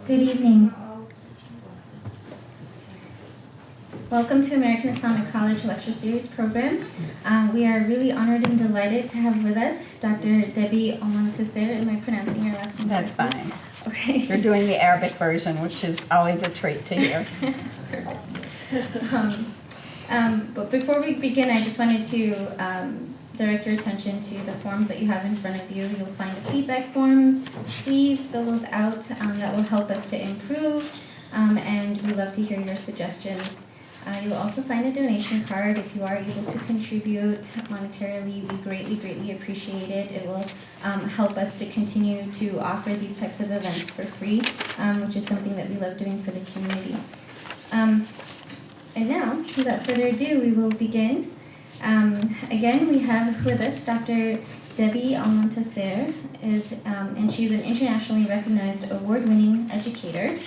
Good evening. Welcome to American Islamic College Lecture Series program. We are really honored and delighted to have with us Dr. Debbie Almontaser. Am I pronouncing your last name That's correctly? fine. Okay. You're doing the Arabic version, which is always a treat to hear. But before we begin, I just wanted to direct your attention to the forms that you have in front of you. You'll find a feedback form. Please fill those out. That will help us to improve, and we love to hear your suggestions. You'll also find a donation card. If you are able to contribute monetarily, we greatly appreciate it. It will help us to continue to offer these types of events for free, which is something that we love doing for the community. And now, without further ado, we will begin. Again, we have with us Dr. Debbie Almontaser, and she's an internationally recognized award-winning educator,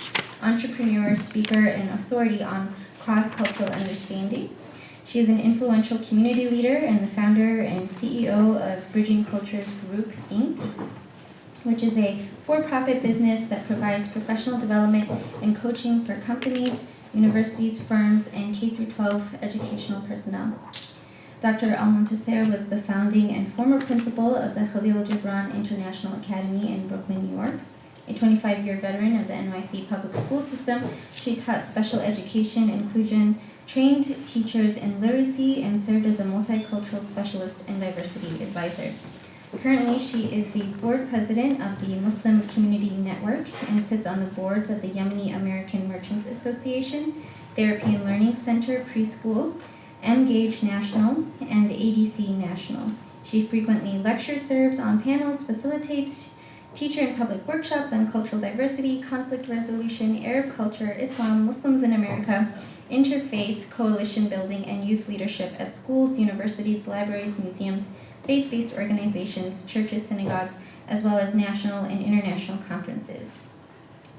entrepreneur, speaker, and authority on cross-cultural understanding. She is an influential community leader and the founder and CEO of Bridging Cultures Group, Inc., which is a for-profit business that provides professional development and coaching for companies, universities, firms, and K-12 educational personnel. Dr. Almontaser was the founding and former principal of the Khalil Gibran International Academy in Brooklyn, New York. A 25-year veteran of the NYC public school system, she taught special education inclusion, trained teachers in literacy, and served as a multicultural specialist and diversity advisor. Currently, she is the board president of the Muslim Community Network and sits on the boards of the Yemeni American Merchants Association, Therapy and Learning Center Preschool, Mgage National, and ADC National. She frequently lecture serves on panels, facilitates teacher and public workshops on cultural diversity, conflict resolution, Arab culture, Islam, Muslims in America, interfaith coalition building, and youth leadership at schools, universities, libraries, museums, faith-based organizations, churches, synagogues, as well as national and international conferences.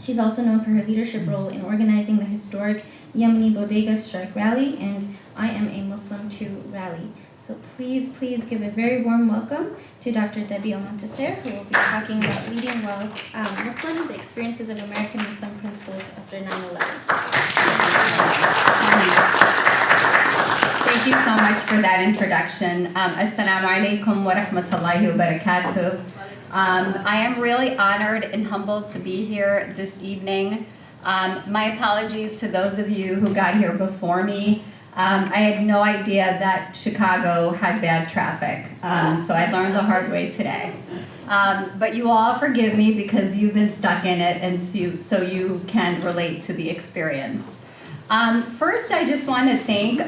She's also known for her leadership role in organizing the historic Yemeni Bodega Strike Rally and I Am a Muslim Too rally. So please give a very warm welcome to Dr. Debbie Almontaser, who will be talking about leading well Muslim, the experiences of American Muslim principles after 9/11. Thank you so much for that introduction. Assalamu alaikum wa rahmatullahi wa barakatuh. I am really honored and humbled to be here this evening. My apologies to those of you who got here before me. I had no idea that Chicago had bad traffic, so I learned the hard way today. But you all forgive me because you've been stuck in it, and so you can relate to the experience. First, I just want to thank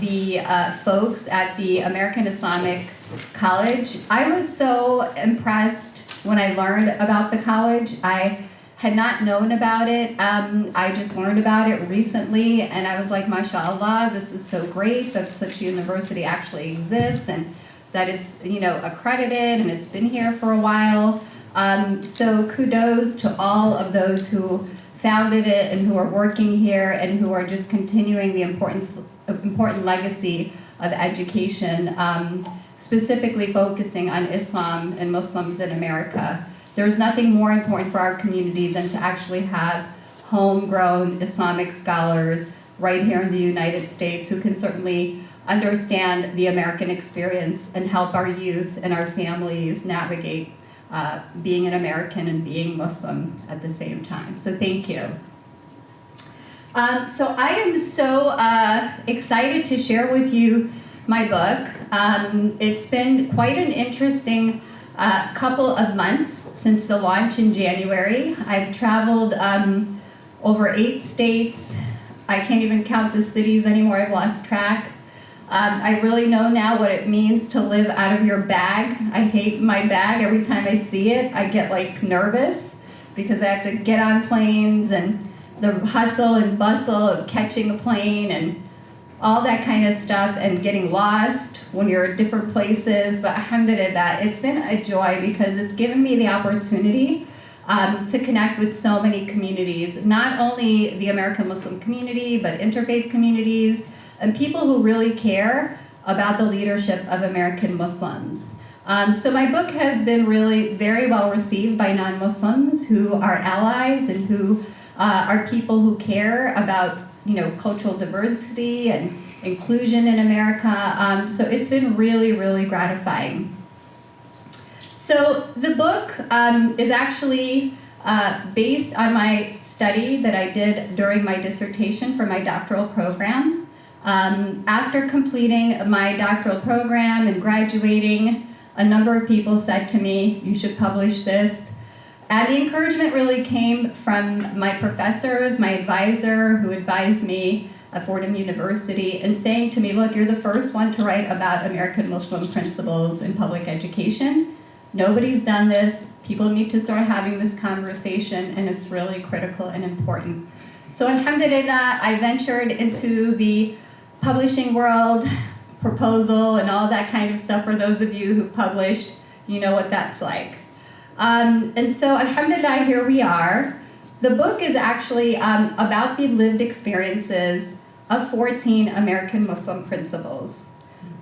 the folks at the American Islamic College. I was so impressed when I learned about the college. I had not known about it. I just learned about it recently, and I was like, mashallah, this is so great that such a university actually exists and that it's, accredited and it's been here for a while. So kudos to all of those who founded it and who are working here and who are just continuing the important legacy of education, specifically focusing on Islam and Muslims in America. There's nothing more important for our community than to actually have homegrown Islamic scholars right here in the United States who can certainly understand the American experience and help our youth and our families navigate being an American and being Muslim at the same time. So thank you. So I am so excited to share with you my book. It's been quite an interesting couple of months since the launch in January. I've traveled over 8 states. I can't even count the cities anymore. I've lost track. I really know now what it means to live out of your bag. I hate my bag. Every time I see it, I get nervous because I have to get on planes and the hustle and bustle of catching a plane and all that kind of stuff and getting lost when you're at different places. But alhamdulillah, it's been a joy because it's given me the opportunity to connect with so many communities, not only the American Muslim community, but interfaith communities, and people who really care about the leadership of American Muslims. So my book has been really very well received by non-Muslims who are allies and who are people who care about, cultural diversity and inclusion in America. So it's been really, really gratifying. So the book is actually based on my study that I did during my dissertation for my doctoral program. After completing my doctoral program and graduating, a number of people said to me, you should publish this. And the encouragement really came from my professors, my advisor who advised me at Fordham University, and saying to me, look, you're the first one to write about American Muslim principles in public education. Nobody's done this. People need to start having this conversation, and it's really critical and important. So alhamdulillah, I ventured into the publishing world, proposal, and all that kind of stuff. For those of you who published, you know what that's like. And so alhamdulillah, here we are. The book is actually about the lived experiences of 14 American Muslim principals.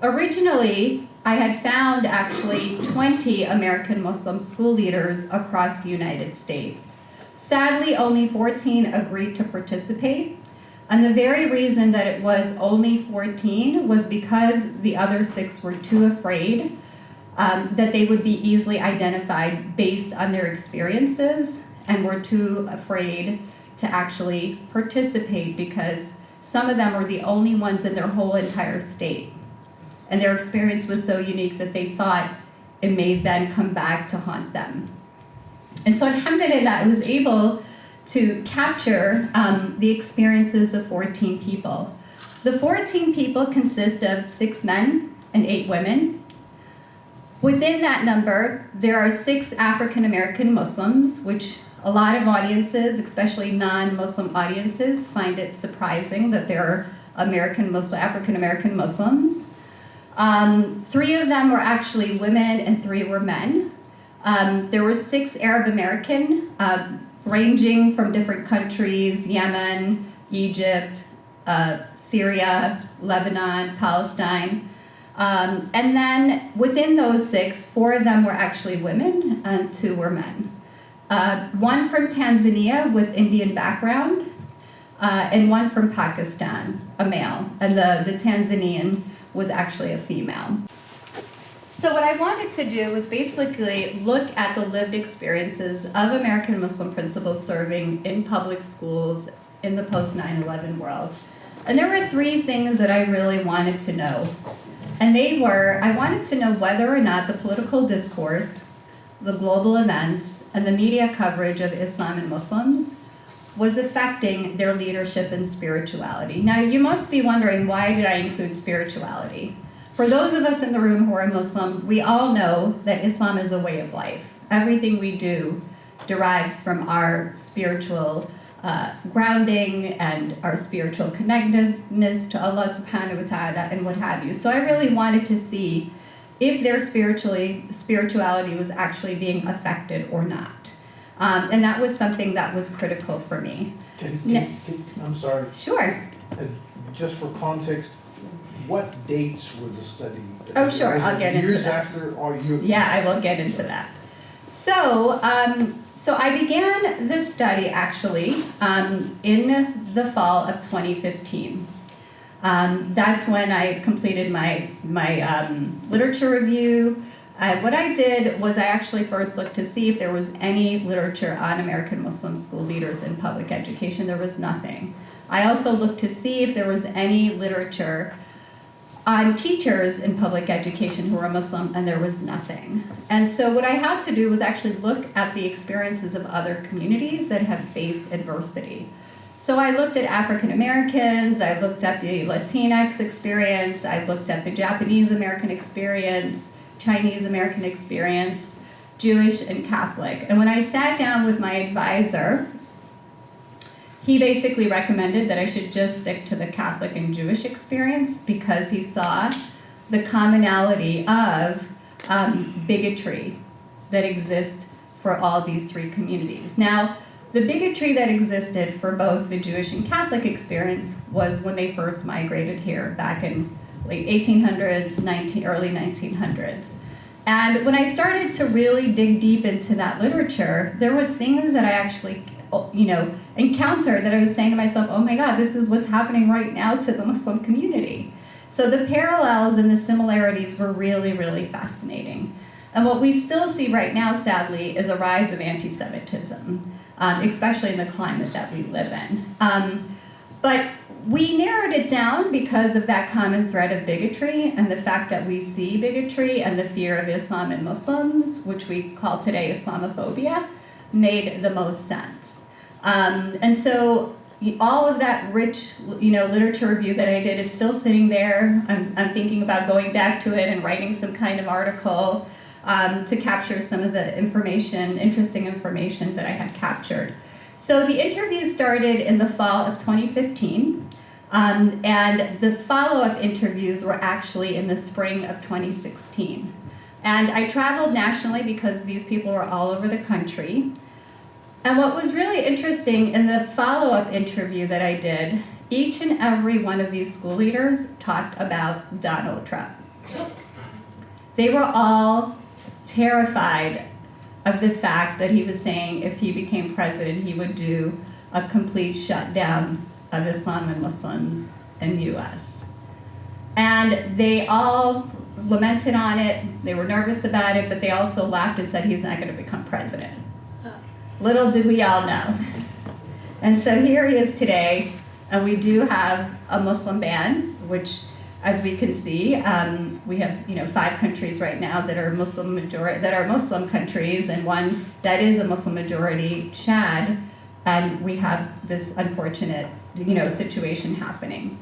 Originally, I had found actually 20 American Muslim school leaders across the United States. Sadly, only 14 agreed to participate. And the very reason that it was only 14 was because the other 6 were too afraid that they would be easily identified based on their experiences, and were too afraid to actually participate because some of them were the only ones in their whole entire state. And their experience was so unique that they thought it may then come back to haunt them. And so alhamdulillah, I was able to capture the experiences of 14 people. The 14 people consist of 6 men and 8 women. Within that number, there are 6 African American Muslims, which a lot of audiences, especially non-Muslim audiences, find it surprising that there are African American Muslims. 3 of them were actually women and 3 were men. There were 6 Arab American, ranging from different countries: Yemen, Egypt, Syria, Lebanon, Palestine. And then within those 6, 4 of them were actually women and 2 were men. 1 from Tanzania with Indian background, and 1 from Pakistan, a male. And the Tanzanian was actually a female. So what I wanted to do was basically look at the lived experiences of American Muslim principals serving in public schools in the post 9/11 world. And there were 3 things that I really wanted to know. And they were, I wanted to know whether or not the political discourse, the global events, and the media coverage of Islam and Muslims was affecting their leadership and spirituality. Now, you must be wondering, why did I include spirituality? For those of us in the room who are Muslim, we all know that Islam is a way of life. Everything we do derives from our spiritual grounding and our spiritual connectedness to Allah subhanahu wa ta'ala and what have you. So I really wanted to see if their spirituality was actually being affected or not. And that was something that was critical for me. I'm sorry. Sure. Just for context, what dates were the study? Oh, sure, Was I'll it get into years that. after, or you? Yeah, I will get into that. So, so I began this study actually in the fall of 2015. That's when I completed my literature review. What I did was I actually first looked to see if there was any literature on American Muslim school leaders in public education. There was nothing. I also looked to see if there was any literature on teachers in public education who were Muslim, and there was nothing. And so what I had to do was actually look at the experiences of other communities that have faced adversity. So I looked at African Americans, I looked at the Latinx experience, I looked at the Japanese American experience, Chinese American experience, Jewish and Catholic. And when I sat down with my advisor, he basically recommended that I should just stick to the Catholic and Jewish experience because he saw the commonality of bigotry that exists for all these 3 communities. Now, the bigotry that existed for both the Jewish and Catholic experience was when they first migrated here back in late 1800s, early 1900s. And when I started to really dig deep into that literature, there were things that I actually, encountered that I was saying to myself, oh my God, this is what's happening right now to the Muslim community. So the parallels and the similarities were really, really fascinating. And what we still see right now, sadly, is a rise of anti-Semitism, especially in the climate that we live in. But we narrowed it down because of that common thread of bigotry and the fact that we see bigotry and the fear of Islam and Muslims, which we call today Islamophobia, made the most sense. And so all of that rich, literature review that I did is still sitting there. I'm thinking about going back to it and writing some kind of article to capture some of the interesting information that I had captured. So the interview started in the fall of 2015, and the follow-up interviews were actually in the spring of 2016. And I traveled nationally because these people were all over the country. And what was really interesting in the follow-up interview that I did, each and every one of these school leaders talked about Donald Trump. They were all terrified of the fact that he was saying if he became president, he would do a complete shutdown of Islam and Muslims in the US. And they all lamented on it, they were nervous about it, but they also laughed and said he's not going to become president. Little did we all know. And so here he is today, and we do have a Muslim ban, which, as we can see, we have 5 countries right now that are Muslim countries, and one that is a Muslim majority, Chad, and we have this unfortunate situation happening.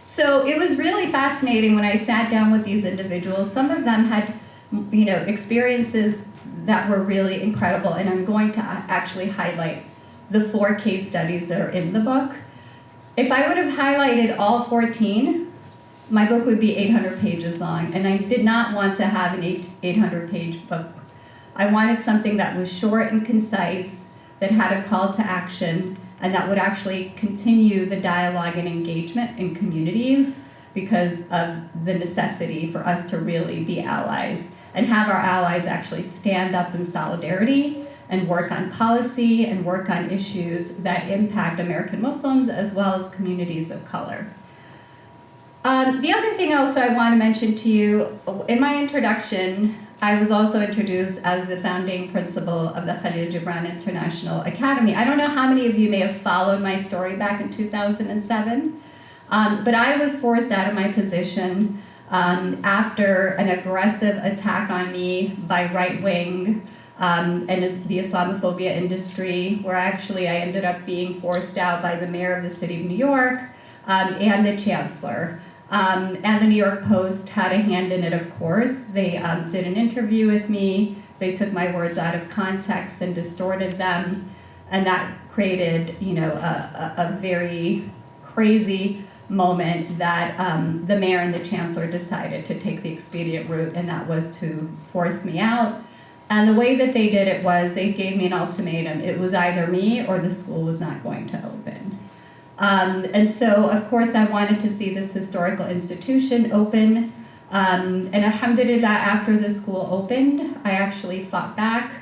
So it was really fascinating when I sat down with these individuals. Some of them had experiences that were really incredible, and I'm going to actually highlight the 4 case studies that are in the book. If I would have highlighted all 14, my book would be 800 pages long, and I did not want to have an 800-page book. I wanted something that was short and concise, that had a call to action, and that would actually continue the dialogue and engagement in communities because of the necessity for us to really be allies and have our allies actually stand up in solidarity and work on policy and work on issues that impact American Muslims as well as communities of color. The other thing also I want to mention to you, in my introduction, I was also introduced as the founding principal of the Khalil Gibran International Academy. I don't know how many of you may have followed my story back in 2007, but I was forced out of my position after an aggressive attack on me by right-wing and the Islamophobia industry, where actually I ended up being forced out by the mayor of the city of New York and the chancellor. And the New York Post had a hand in it, of course. They did an interview with me. They took my words out of context and distorted them. And that created, a very crazy moment that the mayor and the chancellor decided to take the expedient route, and that was to force me out. And the way that they did it was they gave me an ultimatum. It was either me or the school was not going to open. And so, of course, I wanted to see this historical institution open. And alhamdulillah, after the school opened, I actually fought back.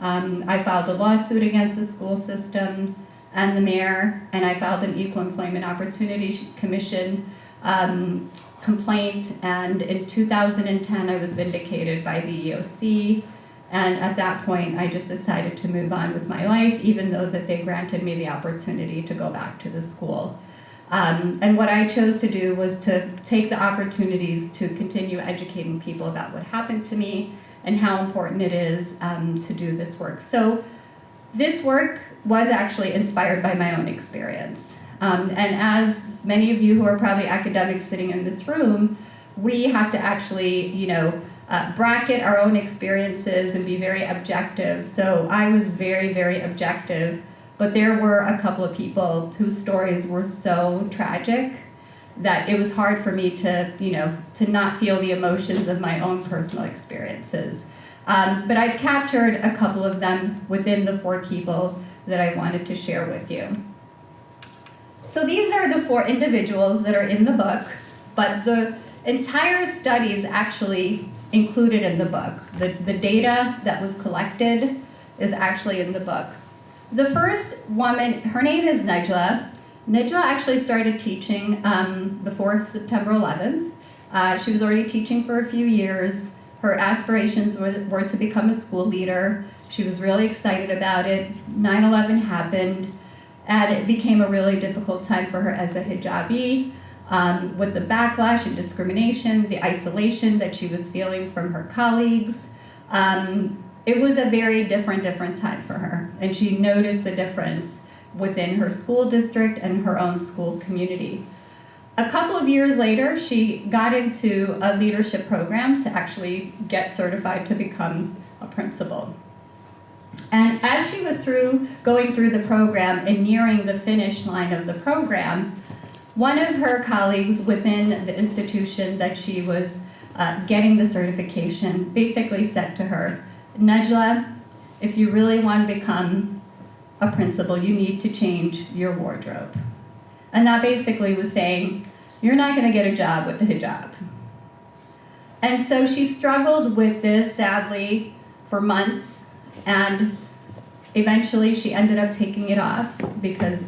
I filed a lawsuit against the school system and the mayor, and I filed an Equal Employment Opportunity Commission complaint. And in 2010, I was vindicated by the EOC. And at that point, I just decided to move on with my life, even though that they granted me the opportunity to go back to the school. And what I chose to do was to take the opportunities to continue educating people about what happened to me and how important it is to do this work. So this work was actually inspired by my own experience. And as many of you who are probably academics sitting in this room, we have to actually, bracket our own experiences and be very objective. So I was very, very objective, but there were a couple of people whose stories were so tragic that it was hard for me to, to not feel the emotions of my own personal experiences. But I've captured a couple of them within the 4 people that I wanted to share with you. So these are the 4 individuals that are in the book, but the entire studies actually included in the book. The data that was collected is actually in the book. The first woman, her name is Najla. Najla actually started teaching before September 11th. She was already teaching for a few years. Her aspirations were to become a school leader. She was really excited about it. 9/11 happened, and it became a really difficult time for her as a hijabi, with the backlash and discrimination, the isolation that she was feeling from her colleagues. It was a very different time for her, and she noticed the difference within her school district and her own school community. A couple of years later, she got into a leadership program to actually get certified to become a principal. And as she was going through the program and nearing the finish line of the program, one of her colleagues within the institution that she was getting the certification basically said to her, Najla, if you really want to become a principal, you need to change your wardrobe. And that basically was saying, you're not going to get a job with the hijab. And so she struggled with this, sadly, for months, and eventually she ended up taking it off because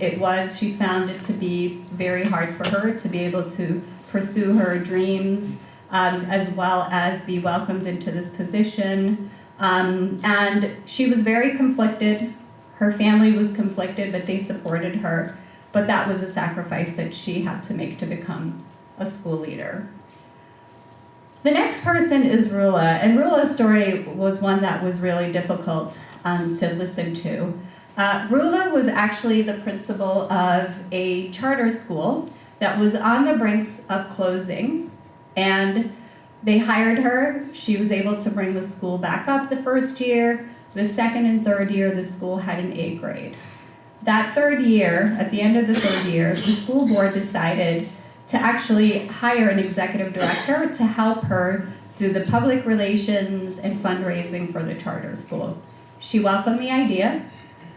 she found it to be very hard for her to be able to pursue her dreams, as well as be welcomed into this position. And she was very conflicted. Her family was conflicted, but they supported her. But that was a sacrifice that she had to make to become a school leader. The next person is Rula, and Rula's story was one that was really difficult to listen to. Rula was actually the principal of a charter school that was on the brinks of closing, and they hired her. She was able to bring the school back up the first year. The second and third year, the school had an A grade. That third year, at the end of the third year, the school board decided to actually hire an executive director to help her do the public relations and fundraising for the charter school. She welcomed the idea.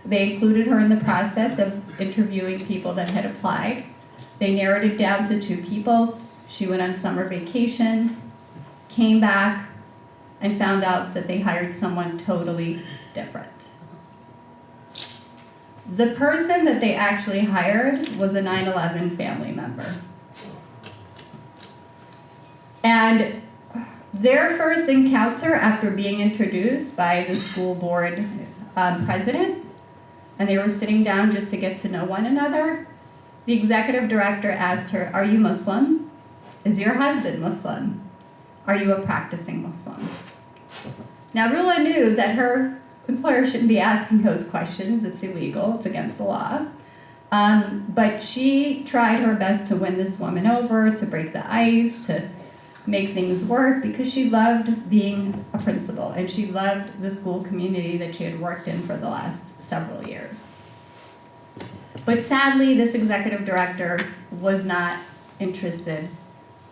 They included her in the process of interviewing people that had applied. They narrowed it down to 2 people. She went on summer vacation, came back, and found out that they hired someone totally different. The person that they actually hired was a 9/11 family member. And their first encounter after being introduced by the school board president, and they were sitting down just to get to know one another, the executive director asked her, "Are you Muslim? Is your husband Muslim? Are you a practicing Muslim?" Now, Rula knew that her employer shouldn't be asking those questions. It's illegal. It's against the law. But she tried her best to win this woman over, to break the ice, to make things work, because she loved being a principal, and she loved the school community that she had worked in for the last several years. But sadly, this executive director was not interested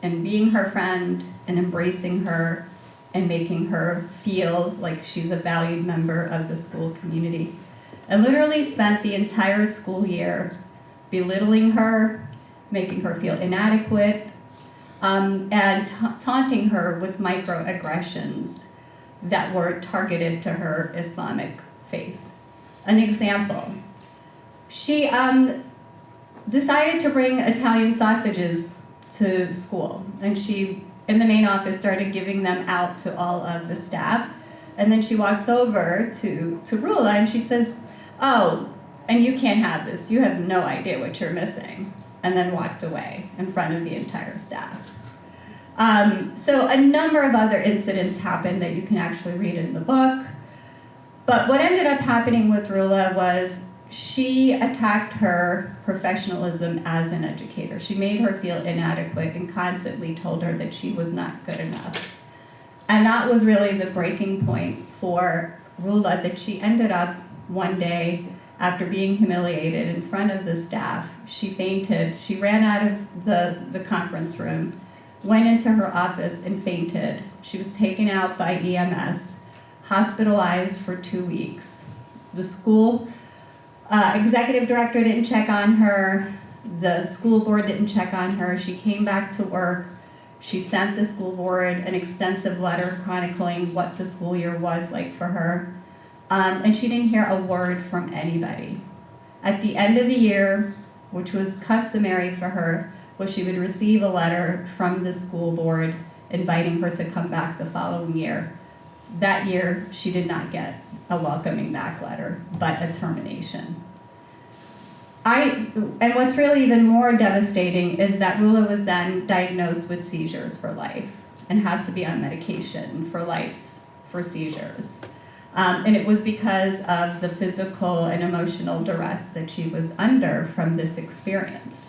in being her friend and embracing her and making her feel like she's a valued member of the school community. And literally spent the entire school year belittling her, making her feel inadequate, and taunting her with microaggressions that were targeted to her Islamic faith. An example, she decided to bring Italian sausages to school, and she, in the main office, started giving them out to all of the staff. And then she walks over to Rula and she says, "Oh, and you can't have this. You have no idea what you're missing." And then walked away in front of the entire staff. So a number of other incidents happened that you can actually read in the book. But what ended up happening with Rula was she attacked her professionalism as an educator. She made her feel inadequate and constantly told her that she was not good enough. And that was really the breaking point for Rula, that she ended up one day, after being humiliated in front of the staff, she fainted. She ran out of the conference room, went into her office and fainted. She was taken out by EMS, hospitalized for 2 weeks. The school executive director didn't check on her. The school board didn't check on her. She came back to work. She sent the school board an extensive letter chronicling what the school year was like for her. And she didn't hear a word from anybody. At the end of the year, which was customary for her, was she would receive a letter from the school board inviting her to come back the following year. That year, she did not get a welcoming back letter, but a termination. And what's really even more devastating is that Rula was then diagnosed with seizures for life and has to be on medication for life for seizures. And it was because of the physical and emotional duress that she was under from this experience.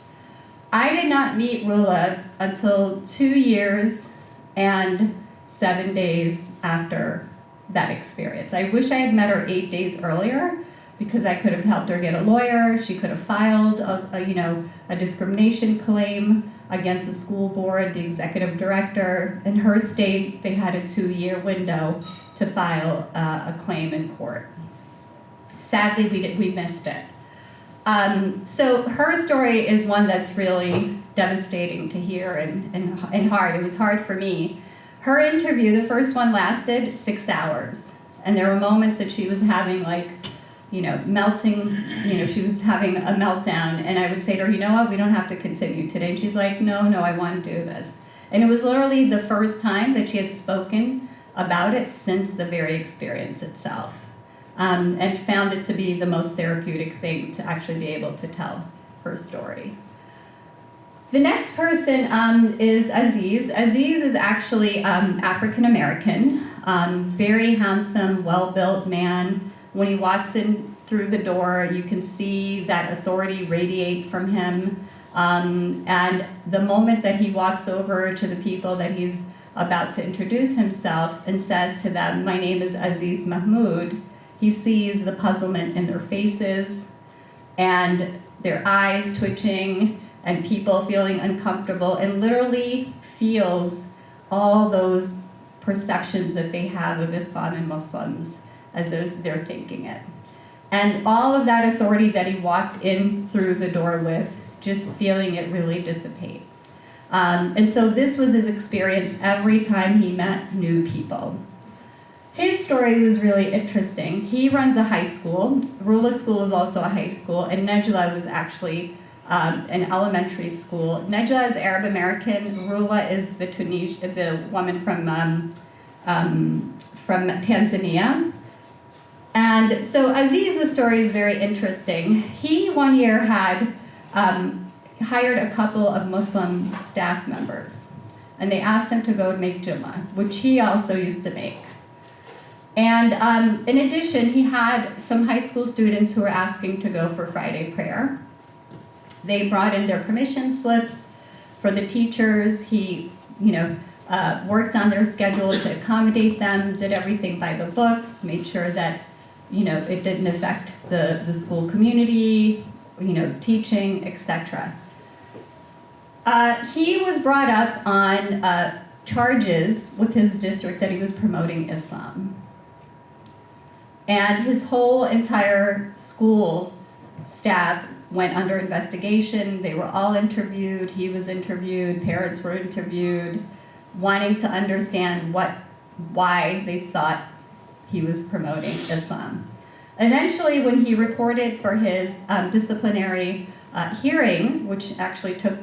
I did not meet Rula until 2 years and 7 days after that experience. I wish I had met her 8 days earlier because I could have helped her get a lawyer. She could have filed a discrimination claim against the school board, the executive director. In her state, they had a 2-year window to file a claim in court. Sadly, we missed it. So her story is one that's really devastating to hear and hard. It was hard for me. Her interview, the first one, lasted 6 hours. And there were moments that she was having melting, she was having a meltdown. And I would say to her, you know what, we don't have to continue today. And she's like, no, I want to do this. And it was literally the first time that she had spoken about it since the very experience itself. And found it to be the most therapeutic thing to actually be able to tell her story. The next person is Aziz. Aziz is actually African American, very handsome, well-built man. When he walks in through the door, you can see that authority radiate from him. And the moment that he walks over to the people that he's about to introduce himself and says to them, "My name is Aziz Mahmoud," he sees the puzzlement in their faces and their eyes twitching and people feeling uncomfortable, and literally feels all those perceptions that they have of Islam and Muslims as they're thinking it. And all of that authority that he walked in through the door with, just feeling it really dissipate. And so this was his experience every time he met new people. His story was really interesting. He runs a high school. Rula School is also a high school, and Nejla was actually an elementary school. Nejla is Arab American. Rula is the woman from Tanzania. And so Aziz's story is very interesting. He one year had hired a couple of Muslim staff members, and they asked him to go make Jummah, which he also used to make. And in addition, he had some high school students who were asking to go for Friday prayer. They brought in their permission slips for the teachers. He, worked on their schedule to accommodate them, did everything by the books, made sure that, it didn't affect the school community, teaching, etc. He was brought up on charges with his district that he was promoting Islam. And his whole entire school staff went under investigation. They were all interviewed. He was interviewed. Parents were interviewed, wanting to understand why they thought he was promoting Islam. Eventually, when he reported for his disciplinary hearing, which actually took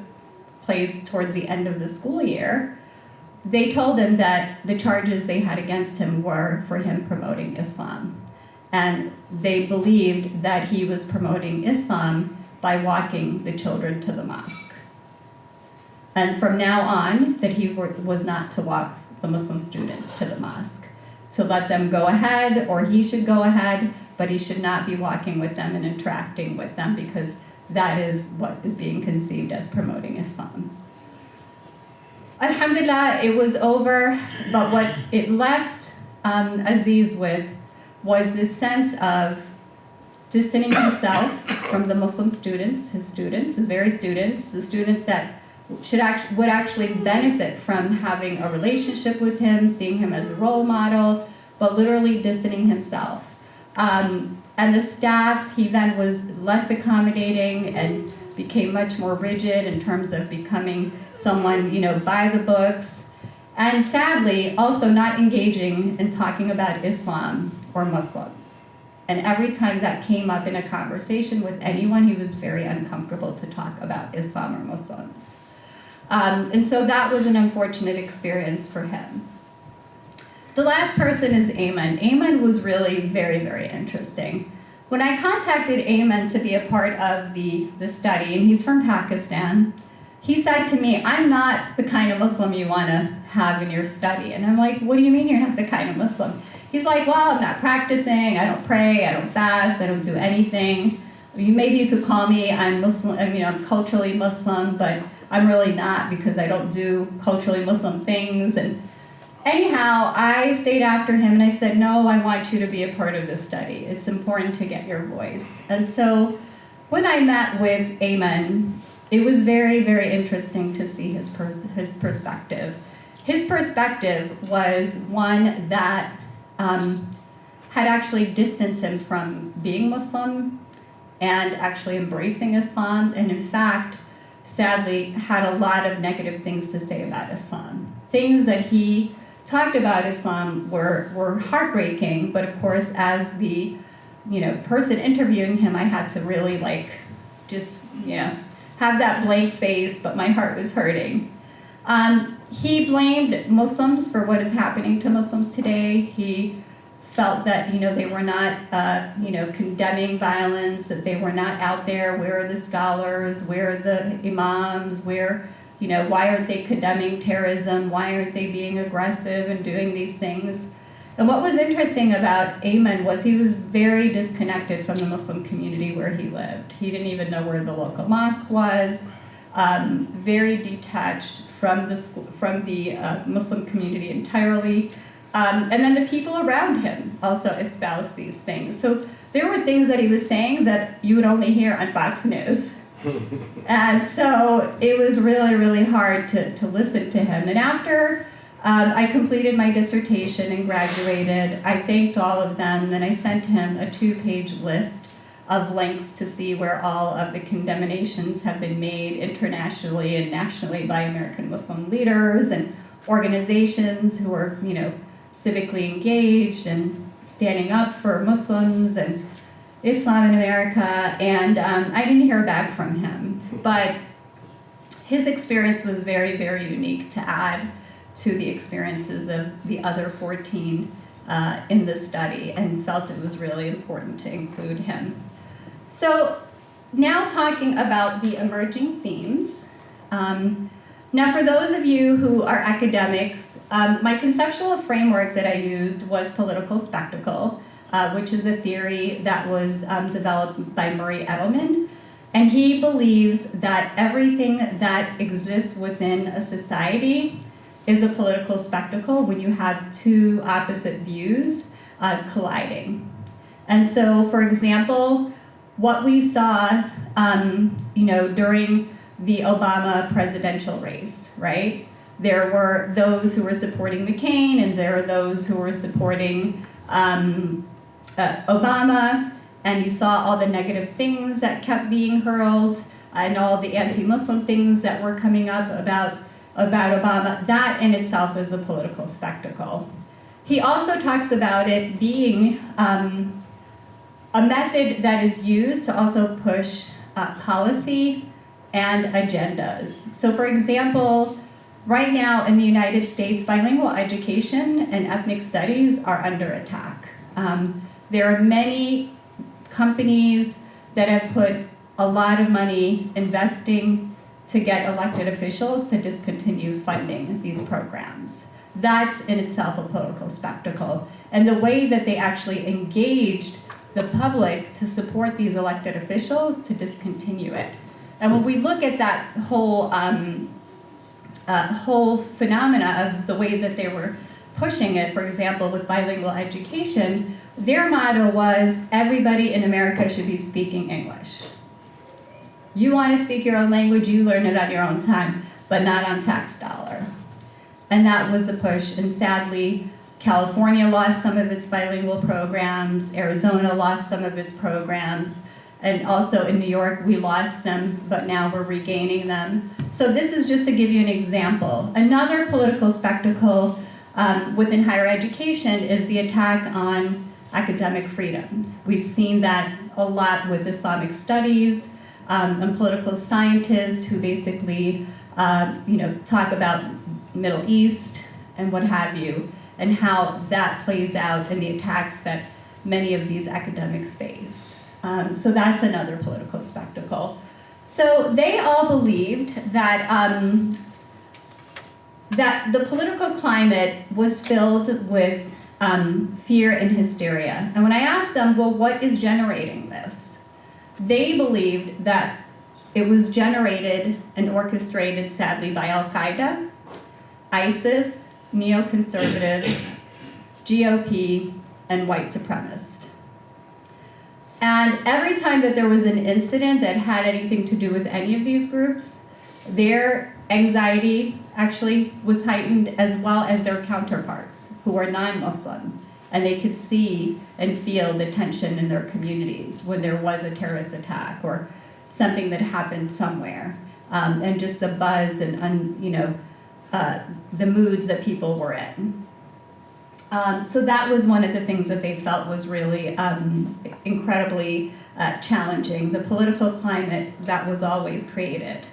place towards the end of the school year, they told him that the charges they had against him were for him promoting Islam. And they believed that he was promoting Islam by walking the children to the mosque. And from now on, that he was not to walk the Muslim students to the mosque, to let them go ahead, or he should go ahead, but he should not be walking with them and interacting with them, because that is what is being conceived as promoting Islam. Alhamdulillah, it was over, but what it left Aziz with was this sense of distancing himself from the Muslim students, his very students, the students that would actually benefit from having a relationship with him, seeing him as a role model, but literally distancing himself. And the staff, he then was less accommodating and became much more rigid in terms of becoming someone, by the books. And sadly, also not engaging in talking about Islam or Muslims. And every time that came up in a conversation with anyone, he was very uncomfortable to talk about Islam or Muslims. And so that was an unfortunate experience for him. The last person is Ayman. Ayman was really very, very interesting. When I contacted Ayman to be a part of the study, and he's from Pakistan, he said to me, "I'm not the kind of Muslim you want to have in your study." And I'm like, "What do you mean you're not the kind of Muslim?" He's like, "Well, I'm not practicing, I don't pray, I don't fast, I don't do anything. Maybe you could call me, I'm Muslim, I'm culturally Muslim, but I'm really not because I don't do culturally Muslim things." And anyhow, I stayed after him and I said, "No, I want you to be a part of this study. It's important to get your voice." And so when I met with Ayman, it was very, very interesting to see his perspective. His perspective was one that had actually distanced him from being Muslim and actually embracing Islam, and in fact, sadly, had a lot of negative things to say about Islam. Things that he talked about Islam were heartbreaking, but of course, as the person interviewing him, I had to really have that blank face, but my heart was hurting. He blamed Muslims for what is happening to Muslims today. He felt that they were not condemning violence, that they were not out there. Where are the scholars? Where are the imams? Why aren't they condemning terrorism? Why aren't they being aggressive and doing these things? And what was interesting about Ayman was he was very disconnected from the Muslim community where he lived. He didn't even know where the local mosque was, very detached from the Muslim community entirely. And then the people around him also espoused these things. So there were things that he was saying that you would only hear on Fox News. And so it was really, really hard to listen to him. And after I completed my dissertation and graduated, I thanked all of them. Then I sent him a 2-page list of links to see where all of the condemnations have been made internationally and nationally by American Muslim leaders and organizations who are, civically engaged and standing up for Muslims and Islam in America. And I didn't hear back from him, but his experience was very, very unique to add to the experiences of the other 14 in this study, and felt it was really important to include him. So now talking about the emerging themes. Now for those of you who are academics, my conceptual framework that I used was political spectacle, which is a theory that was developed by Murray Edelman. And he believes that everything that exists within a society is a political spectacle when you have two opposite views colliding. And so, for example, what we saw, during the Obama presidential race, right? There were those who were supporting McCain, and there are those who were supporting Obama, and you saw all the negative things that kept being hurled, and all the anti-Muslim things that were coming up about Obama. That in itself is a political spectacle. He also talks about it being a method that is used to also push policy and agendas. So for example, right now in the United States, bilingual education and ethnic studies are under attack. There are many companies that have put a lot of money investing to get elected officials to discontinue funding these programs. That's in itself a political spectacle. And the way that they actually engaged the public to support these elected officials to discontinue it. And when we look at that whole phenomena of the way that they were pushing it, for example, with bilingual education, their motto was, everybody in America should be speaking English. You want to speak your own language, you learn it on your own time, but not on tax dollar. And that was the push, and sadly, California lost some of its bilingual programs, Arizona lost some of its programs, and also in New York we lost them, but now we're regaining them. So this is just to give you an example. Another political spectacle within higher education is the attack on academic freedom. We've seen that a lot with Islamic studies and political scientists who basically talk about Middle East and what have you, and how that plays out in the attacks that many of these academics face. So that's another political spectacle. So they all believed that that the political climate was filled with fear and hysteria. And when I asked them, well, what is generating this? They believed that it was generated and orchestrated, sadly, by Al-Qaeda, ISIS, neoconservatives, GOP, and white supremacists. And every time that there was an incident that had anything to do with any of these groups, their anxiety actually was heightened, as well as their counterparts who were non-Muslim. And they could see and feel the tension in their communities when there was a terrorist attack or something that happened somewhere. And just the buzz and the moods that people were in. So that was one of the things that they felt was really incredibly challenging, the political climate that was always created.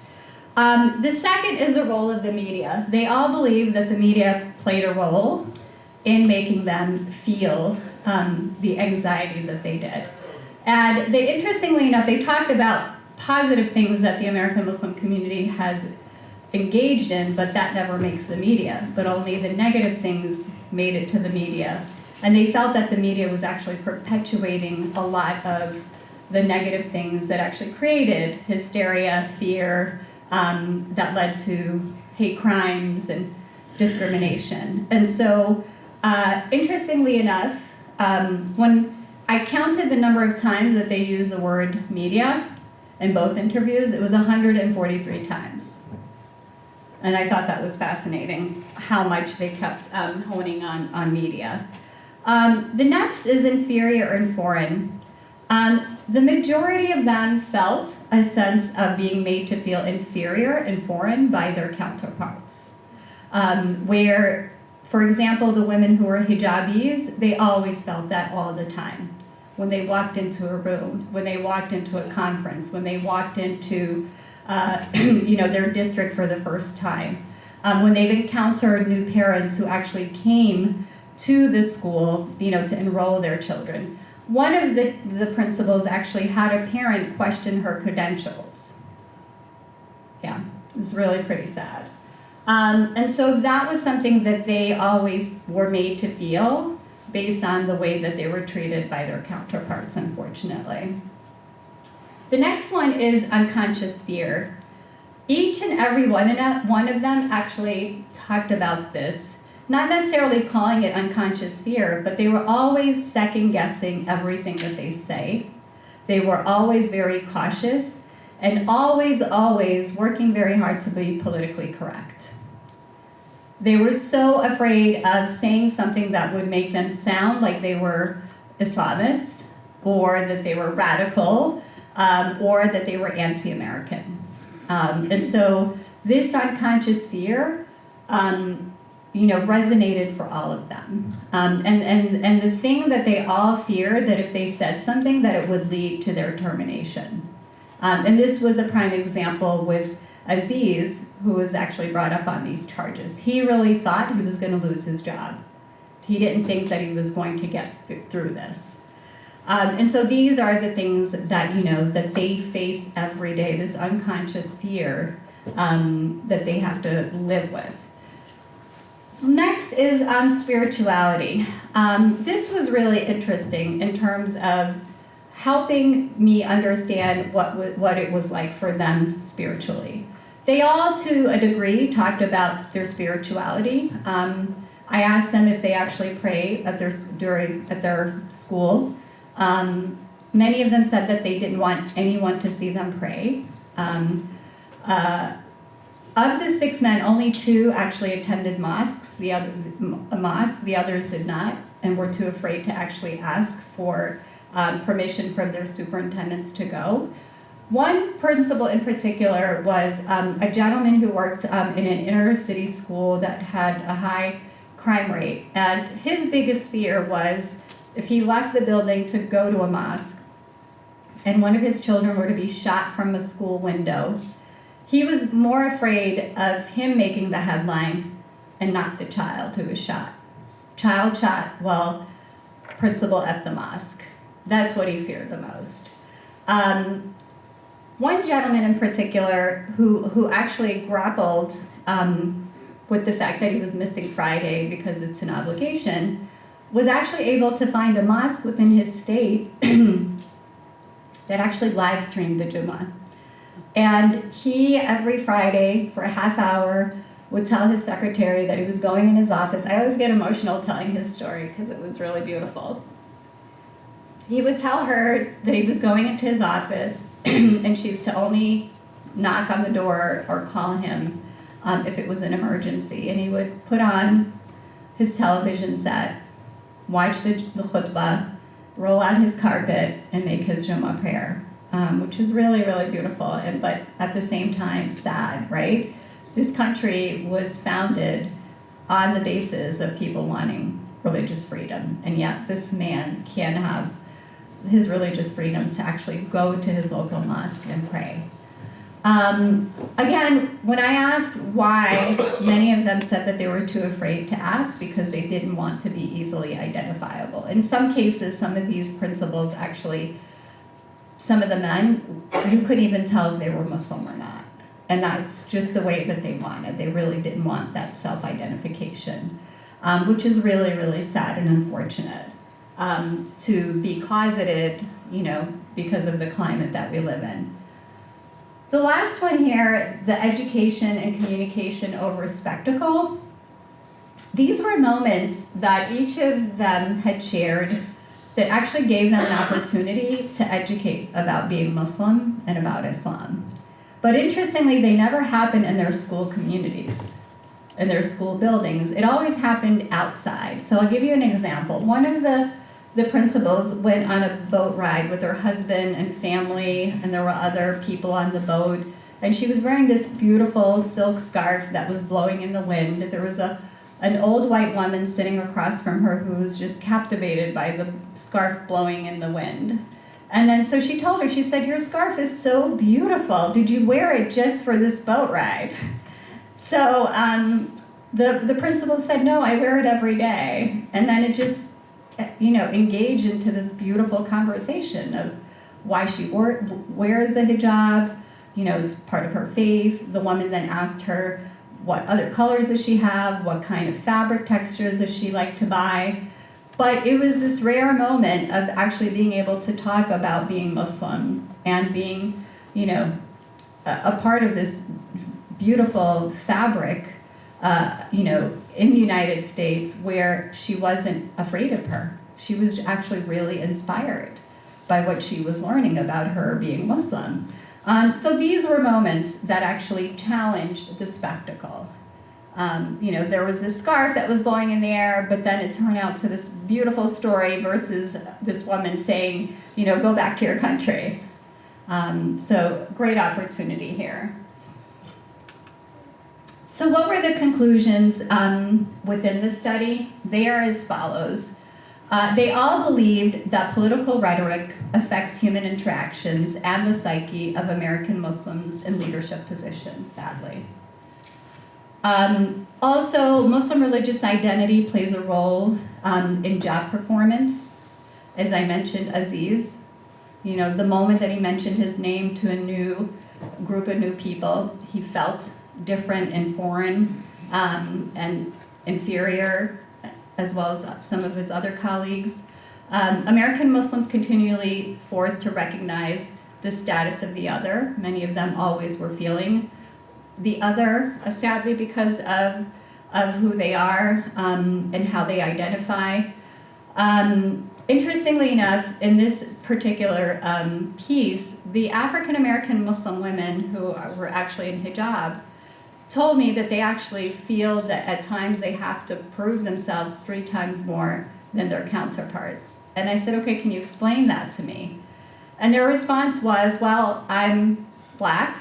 The second is the role of the media. They all believe that the media played a role in making them feel the anxiety that they did. And they, interestingly enough, they talked about positive things that the American Muslim community has engaged in, but that never makes the media, but only the negative things made it to the media. And they felt that the media was actually perpetuating a lot of the negative things that actually created hysteria, fear, that led to hate crimes and discrimination. And so, interestingly enough, when I counted the number of times that they used the word media in both interviews, it was 143 times. And I thought that was fascinating, how much they kept honing on media. The next is inferior and foreign. The majority of them felt a sense of being made to feel inferior and foreign by their counterparts. Where, for example, the women who were hijabis, they always felt that all the time. When they walked into a room, when they walked into a conference, when they walked into their district for the first time, when they've encountered new parents who actually came to the school, to enroll their children. One of the principals actually had a parent question her credentials. Yeah, it was really pretty sad. And so that was something that they always were made to feel based on the way that they were treated by their counterparts, unfortunately. The next one is unconscious fear. Each and every one of them actually talked about this, not necessarily calling it unconscious fear, but they were always second-guessing everything that they say. They were always very cautious and always working very hard to be politically correct. They were so afraid of saying something that would make them sound like they were Islamist, or that they were radical, or that they were anti-American. And so this unconscious fear, resonated for all of them. And the thing that they all feared, that if they said something, that it would lead to their termination. And this was a prime example with Aziz, who was actually brought up on these charges. He really thought he was going to lose his job. He didn't think that he was going to get through this. And so these are the things that, that they face every day, this unconscious fear that they have to live with. Next is spirituality. This was really interesting in terms of helping me understand what it was like for them spiritually. They all, to a degree, talked about their spirituality. I asked them if they actually pray at their school. Many of them said that they didn't want anyone to see them pray. Of the 6 men, only 2 actually attended mosques, a mosque, the others did not, and were too afraid to actually ask for permission from their superintendents to go. One principal in particular was a gentleman who worked in an inner city school that had a high crime rate. And his biggest fear was if he left the building to go to a mosque and one of his children were to be shot from a school window, he was more afraid of him making the headline and not the child who was shot. Child shot while principal at the mosque. That's what he feared the most. One gentleman in particular who actually grappled with the fact that he was missing Friday because it's an obligation, was actually able to find a mosque within his state that actually live streamed the Jummah. And he, every Friday, for a half hour, would tell his secretary that he was going in his office. I always get emotional telling his story because it was really beautiful. He would tell her that he was going into his office and she's to only knock on the door or call him if it was an emergency. And he would put on his television set, watch the khutbah, roll out his carpet, and make his Jummah prayer, which is really, really beautiful, but at the same time sad, right? This country was founded on the basis of people wanting religious freedom, and yet this man can have his religious freedom to actually go to his local mosque and pray. Again, when I asked why, many of them said that they were too afraid to ask because they didn't want to be easily identifiable. In some cases, some of these principals actually, some of the men, you couldn't even tell if they were Muslim or not. And that's just the way that they wanted. They really didn't want that self-identification, which is really, really sad and unfortunate to be closeted, because of the climate that we live in. The last one here, the education and communication over spectacle. These were moments that each of them had shared that actually gave them an opportunity to educate about being Muslim and about Islam. But interestingly, they never happened in their school communities, in their school buildings. It always happened outside. So I'll give you an example. One of the principals went on a boat ride with her husband and family, and there were other people on the boat, and she was wearing this beautiful silk scarf that was blowing in the wind. There was an old white woman sitting across from her who was just captivated by the scarf blowing in the wind. And then so she told her, she said, "Your scarf is so beautiful. Did you wear it just for this boat ride?" So the principal said, "No, I wear it every day." And then it just engage into this beautiful conversation of why she wears a hijab. It's part of her faith. The woman then asked her, what other colors does she have? What kind of fabric textures does she like to buy? But it was this rare moment of actually being able to talk about being Muslim and being, a part of this beautiful fabric, in the United States where she wasn't afraid of her. She was actually really inspired by what she was learning about her being Muslim. So these were moments that actually challenged the spectacle. There was this scarf that was blowing in the air, but then it turned out to this beautiful story versus this woman saying, go back to your country. So great opportunity here. So what were the conclusions within the study? They are as follows. They all believed that political rhetoric affects human interactions and the psyche of American Muslims in leadership positions, sadly. Also, Muslim religious identity plays a role in job performance. As I mentioned, Aziz, the moment that he mentioned his name to a new group of new people, he felt different and foreign and inferior, as well as some of his other colleagues. American Muslims continually forced to recognize the status of the other. Many of them always were feeling the other, sadly, because of who they are and how they identify. Interestingly enough, in this particular piece, the African American Muslim women who were actually in hijab told me that they actually feel that at times they have to prove themselves 3 times more than their counterparts. And I said, okay, can you explain that to me? And their response was, well, I'm Black,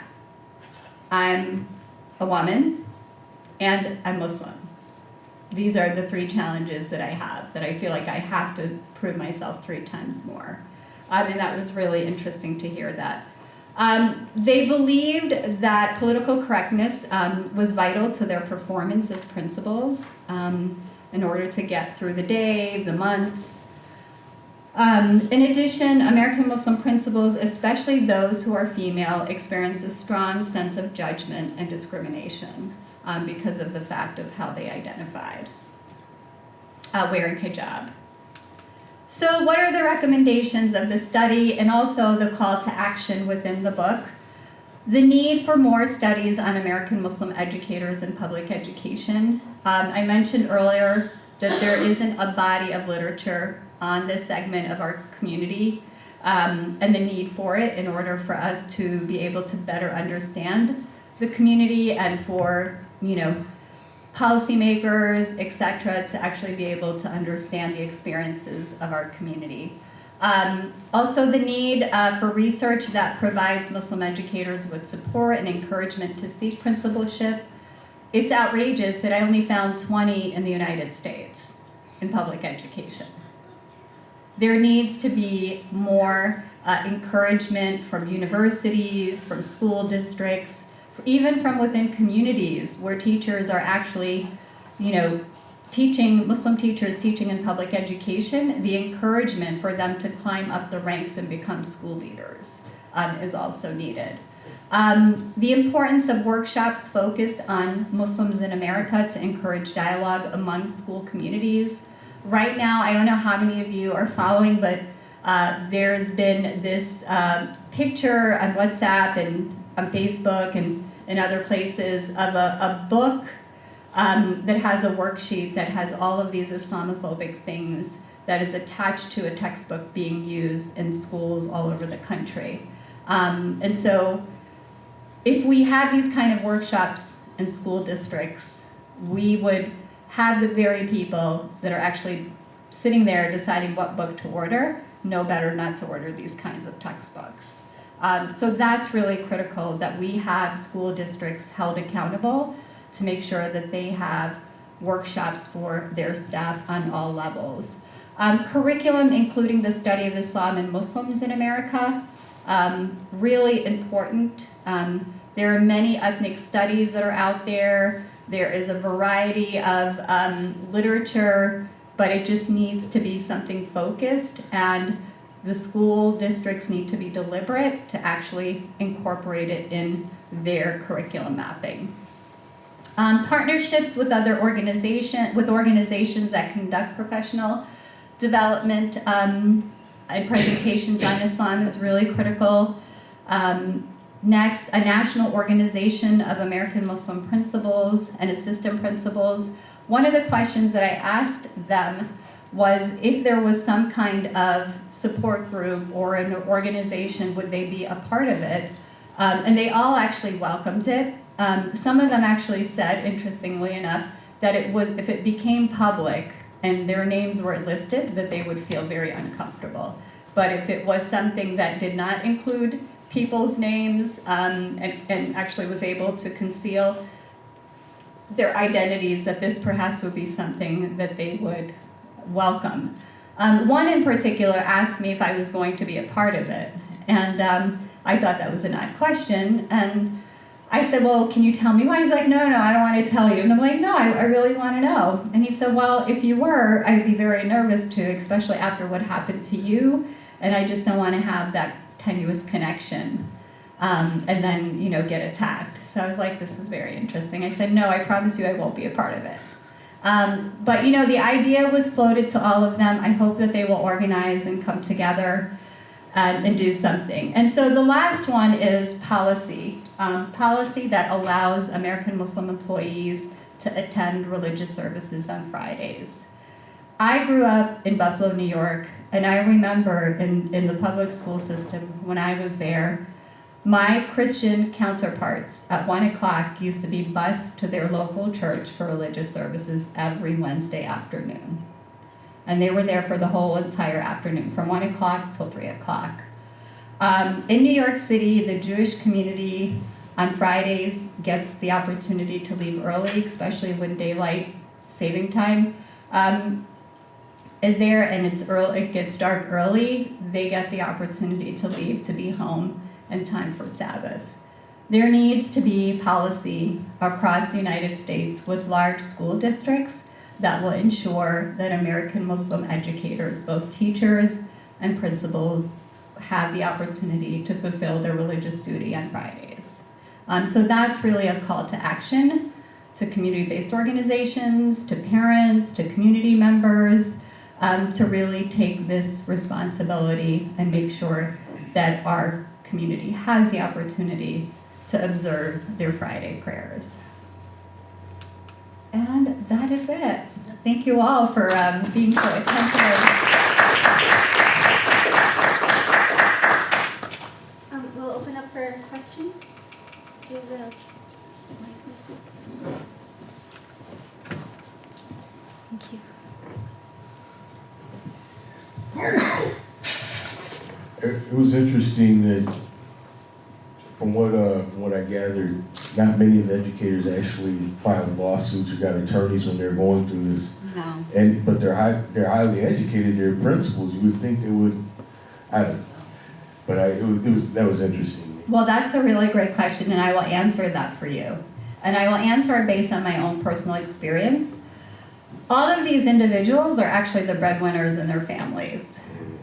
I'm a woman, and I'm Muslim. These are the 3 challenges that I have, that I feel like I have to prove myself 3 times more. And that was really interesting to hear that. They believed that political correctness was vital to their performance as principals in order to get through the day, the months. In addition, American Muslim principals, especially those who are female, experience a strong sense of judgment and discrimination because of the fact of how they identified wearing hijab. So what are the recommendations of the study and also the call to action within the book? The need for more studies on American Muslim educators in public education. I mentioned earlier that there isn't a body of literature on this segment of our community and the need for it in order for us to be able to better understand the community and for, policymakers, et cetera, to actually be able to understand the experiences of our community. Also the need for research that provides Muslim educators with support and encouragement to seek principalship. It's outrageous that I only found 20 in the United States in public education. There needs to be more encouragement from universities, from school districts, even from within communities where teachers are actually, teaching, Muslim teachers teaching in public education, the encouragement for them to climb up the ranks and become school leaders is also needed. The importance of workshops focused on Muslims in America to encourage dialogue among school communities. Right now, I don't know how many of you are following, but there's been this picture on WhatsApp and on Facebook and in other places of a book that has a worksheet that has all of these Islamophobic things that is attached to a textbook being used in schools all over the country. And so if we had these kind of workshops in school districts, we would have the very people that are actually sitting there deciding what book to order know better not to order these kinds of textbooks. So that's really critical that we have school districts held accountable to make sure that they have workshops for their staff on all levels. Curriculum, including the study of Islam and Muslims in America, really important. There are many ethnic studies that are out there. There is a variety of literature, but it just needs to be something focused, and the school districts need to be deliberate to actually incorporate it in their curriculum mapping. Partnerships with other organizations that conduct professional development and presentations on Islam is really critical. Next, a national organization of American Muslim principals and assistant principals. One of the questions that I asked them was if there was some kind of support group or an organization, would they be a part of it? And they all actually welcomed it. Some of them actually said, interestingly enough, that it would, if it became public and their names were listed, that they would feel very uncomfortable. But if it was something that did not include people's names and actually was able to conceal their identities, that this perhaps would be something that they would welcome. One in particular asked me if I was going to be a part of it, and I thought that was an odd question, and I said, well, can you tell me why? He's like, no, I don't want to tell you. And I'm like, no, I really want to know. And he said, well, if you were, I'd be very nervous too, especially after what happened to you, and I just don't want to have that tenuous connection and then, get attacked. So I was like, this is very interesting. I said, no, I promise you I won't be a part of it. But the idea was floated to all of them. I hope that they will organize and come together and do something. And so the last one is policy. Policy that allows American Muslim employees to attend religious services on Fridays. I grew up in Buffalo, New York, and I remember in the public school system when I was there, My Christian counterparts at 1 o'clock used to be bused to their local church for religious services every Wednesday afternoon. And they were there for the whole entire afternoon, from 1 o'clock till 3 o'clock. In New York City, the Jewish community on Fridays gets the opportunity to leave early, especially when daylight saving time is there and it gets dark early. They get the opportunity to leave, to be home in time for Sabbath. There needs to be policy across the United States with large school districts that will ensure that American Muslim educators, both teachers and principals, have the opportunity to fulfill their religious duty on Fridays. So that's really a call to action to community-based organizations, to parents, to community members, to really take this responsibility and make sure that our community has the opportunity to observe their Friday prayers. And that is it. Thank you all for being so attentive. We'll open up for questions. Do you have the mic, Missy? Thank you. It was interesting that, from what I gathered, not many of the educators actually filed lawsuits or got attorneys when they're going through this. No. But they're highly educated. They're principals. You would think they would. I don't know. But that was interesting. Well, that's a really great question, and I will answer that for you. And I will answer it based on my own personal experience. All of these individuals are actually the breadwinners in their families.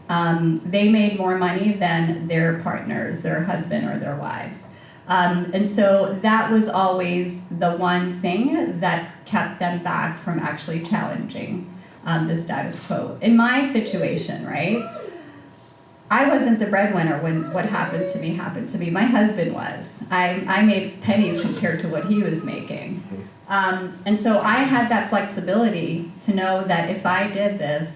They made more money than their partners, their husband or their wives. And so that was always the one thing that kept them back from actually challenging the status quo. In my situation, right, I wasn't the breadwinner when what happened to me happened to me. My husband was. I made pennies compared to what he was making. And so I had that flexibility to know that if I did this,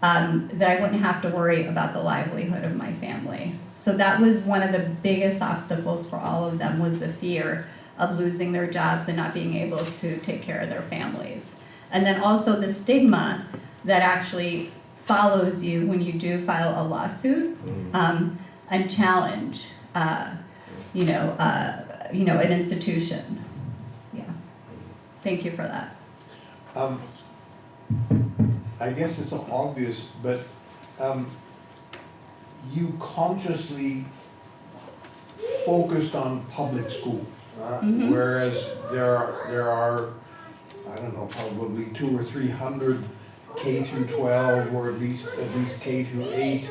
that I wouldn't have to worry about the livelihood of my family. So that was one of the biggest obstacles for all of them, was the fear of losing their jobs and not being able to take care of their families. And then also the stigma that actually follows you when you do file a lawsuit and challenge, an institution. Yeah. Thank you for that. I guess it's obvious, but you consciously focused on public school, whereas there are, I don't know, probably 200 or 300 K through 12, or at least K through 8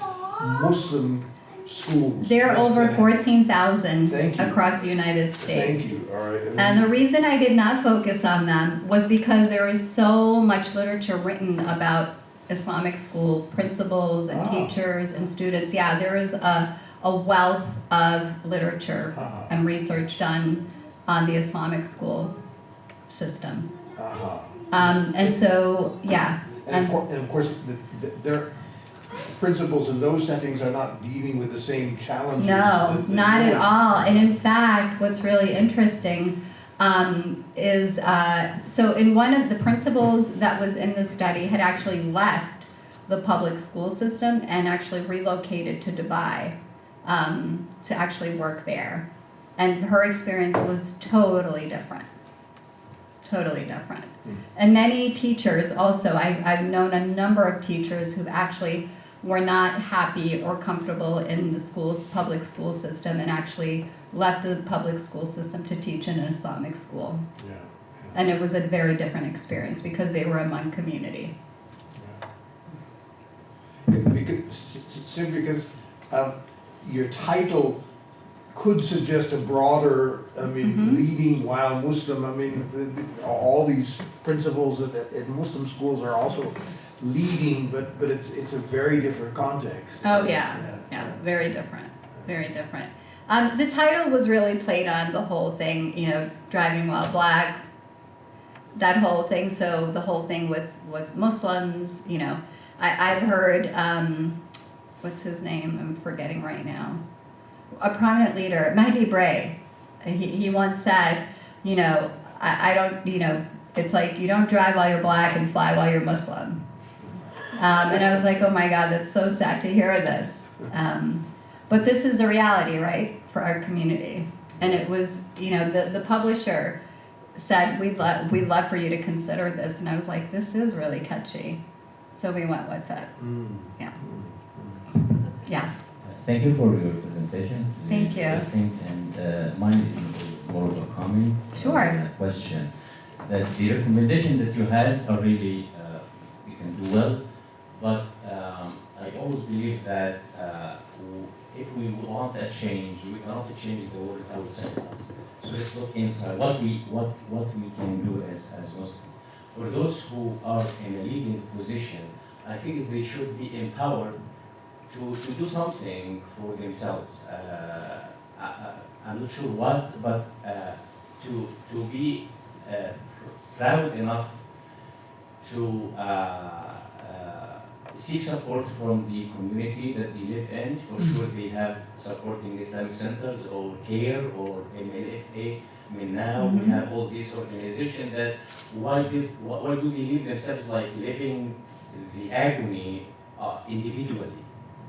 Muslim schools. There are over 14,000 Thank you. across the United States. Thank you. All right. And the reason I did not focus on them was because there is so much literature written about Islamic school principals and teachers and students. Yeah, there is a wealth of literature and research done on the Islamic school system. And so, yeah. And of course, their principals in those settings are not dealing with the same challenges. No, not at all. And in fact, what's really interesting is, so in one of the principals that was in the study had actually left the public school system and actually relocated to Dubai to actually work there. And her experience was totally different. Totally different. And many teachers also, I've known a number of teachers who actually were not happy or comfortable in the public school system, and actually left the public school system to teach in an Islamic school. Yeah. And it was a very different experience because they were among community. Simply because your title could suggest a broader, leading while Muslim. All these principles at Muslim schools are also leading, but it's a very different context. Oh yeah, very different, very different. The title was really played on the whole thing, driving while black, that whole thing. So the whole thing with Muslims, I've heard, what's his name? I'm forgetting right now. a prominent leader, Mahdi Bray, he once said, you know, I don't, you know, it's like you don't drive while you're black and fly while you're Muslim. And I was like, oh my God, that's so sad to hear this. But this is the reality, right, for our community. And it was, you know, the publisher said, we'd love for you to consider this. And I was like, this is really catchy. So we went with it. Yeah. Yes. Thank you for your presentation. Thank you. Interesting. And mine is more of a comment. Sure. Than a question. That the recommendation that you had are really, you can do well, but I always believe that if we want a change, we cannot change the world outside us. So let's look inside. What we can do as Muslims. For those who are in a leading position, I think they should be empowered to do something for themselves. I'm not sure what, but to be proud enough to seek support from the community that they live in. For sure they have supporting Islamic centers or CARE or MLFA. I mean, now we have all these organizations that why do they leave themselves like living the agony individually?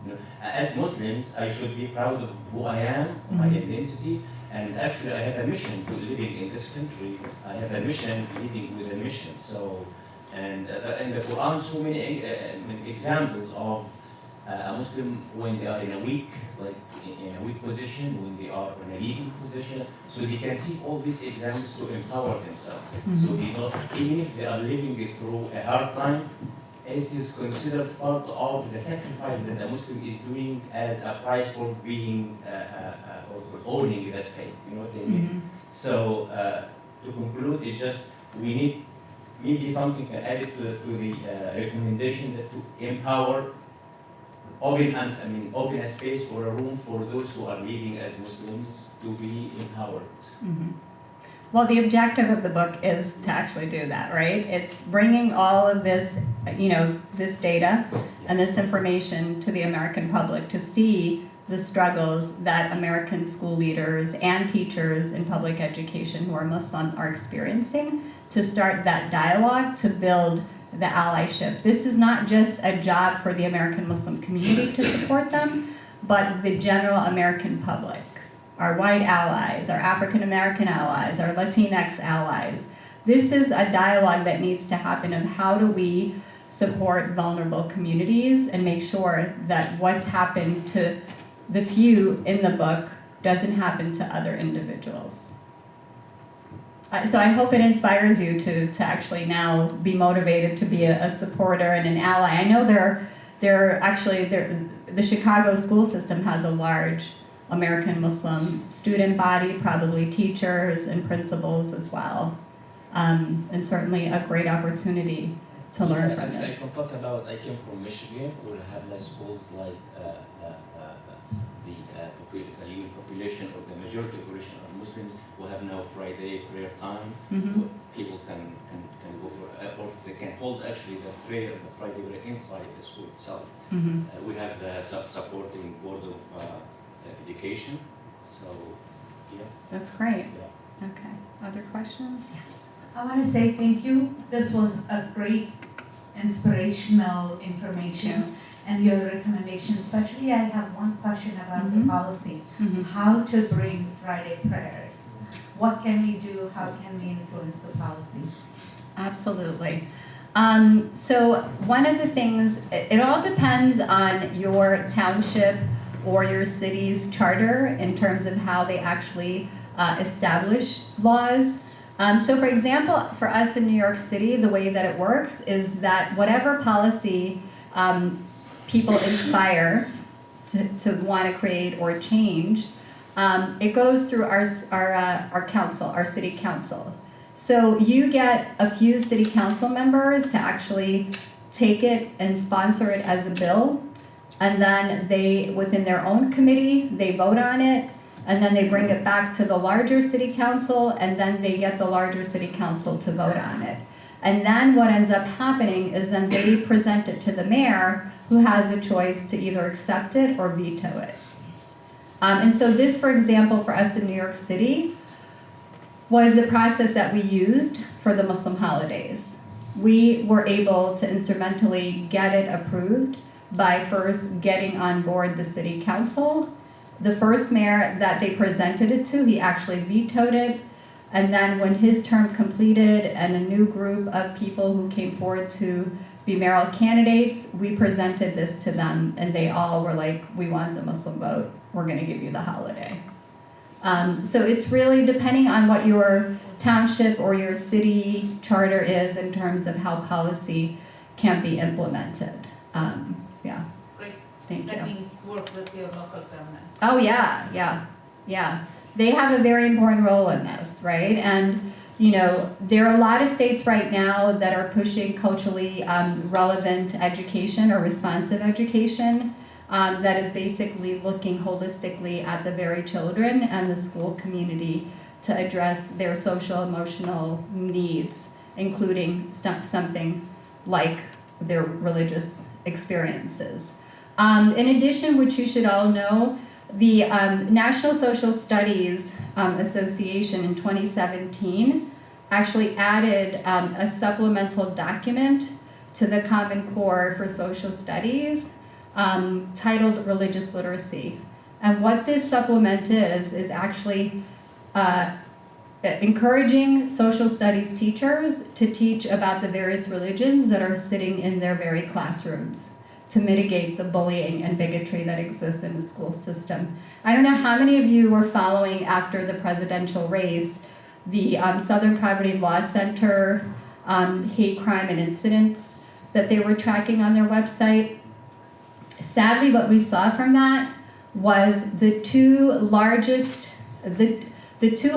You know, as Muslims, I should be proud of who I am, my identity, and actually I have a mission to living in this country. I have a mission, living with a mission. So, and in the Quran, so many examples of a Muslim when they are in a weak, like in a weak position, when they are in a leading position, so they can see all these examples to empower themselves. So they know, even if they are living through a hard time, it is considered part of the sacrifice that a Muslim is doing as a price for being or owning that faith. You know what I mean? So to conclude, it's just we need maybe something added to the recommendation that to empower, open a space or a room for those who are leading as Muslims to be empowered. Well, the objective of the book is to actually do that, right? It's bringing all of this, you know, this data and this information to the American public to see the struggles that American school leaders and teachers in public education who are Muslim are experiencing, to start that dialogue, to build the allyship. This is not just a job for the American Muslim community to support them, but the general American public. Our white allies, our African American allies, our Latinx allies. This is a dialogue that needs to happen of how do we support vulnerable communities and make sure that what's happened to the few in the book doesn't happen to other individuals. So I hope it inspires you to actually now be motivated to be a supporter and an ally. I know the Chicago school system has a large American Muslim student body, probably teachers and principals as well. And certainly a great opportunity to learn from this. I can talk about, I came from Michigan, we have like schools like the huge population or the majority population are Muslims who have now Friday prayer time. People can go for, or they can hold actually the prayer, the Friday prayer inside the school itself. We have the supporting board of education. So, yeah. That's great. Yeah. Okay. Other questions? Yes. I want to say thank you. This was a great inspirational information and your recommendation. Especially I have one question about the policy. How to bring Friday prayers. What can we do? How can we influence the policy? Absolutely. So one of the things, it all depends on your township or your city's charter in terms of how they actually establish laws. So for example, for us in New York City, the way that it works is that whatever policy people inspire to want to create or change, it goes through our council, our city council. So you get a few city council members to actually take it and sponsor it as a bill. And then they, within their own committee, they vote on it, and then they bring it back to the larger city council, and then they get the larger city council to vote on it. And then what ends up happening is then they present it to the mayor, who has a choice to either accept it or veto it. And so this, for example, for us in New York City, was the process that we used for the Muslim holidays. We were able to instrumentally get it approved by first getting on board the city council. The first mayor that they presented it to, he actually vetoed it. And then when his term completed and a new group of people who came forward to be mayoral candidates, we presented this to them and they all were like, we want the Muslim vote, we're gonna give you the holiday. So it's really depending on what your township or your city charter is in terms of how policy can be implemented. Yeah, Great. thank you. That means work with your local government. Oh, yeah. They have a very important role in this, right? And, you know, there are a lot of states right now that are pushing culturally relevant education or responsive education that is basically looking holistically at the very children and the school community to address their social emotional needs, including something like their religious experiences. In addition, which you should all know, the National Social Studies Association in 2017 actually added a supplemental document to the Common Core for Social Studies titled Religious Literacy. And what this supplement is actually encouraging social studies teachers to teach about the various religions that are sitting in their very classrooms to mitigate the bullying and bigotry that exists in the school system. I don't know how many of you were following after the presidential race, the Southern Poverty Law Center hate crime and incidents that they were tracking on their website. Sadly, what we saw from that was the two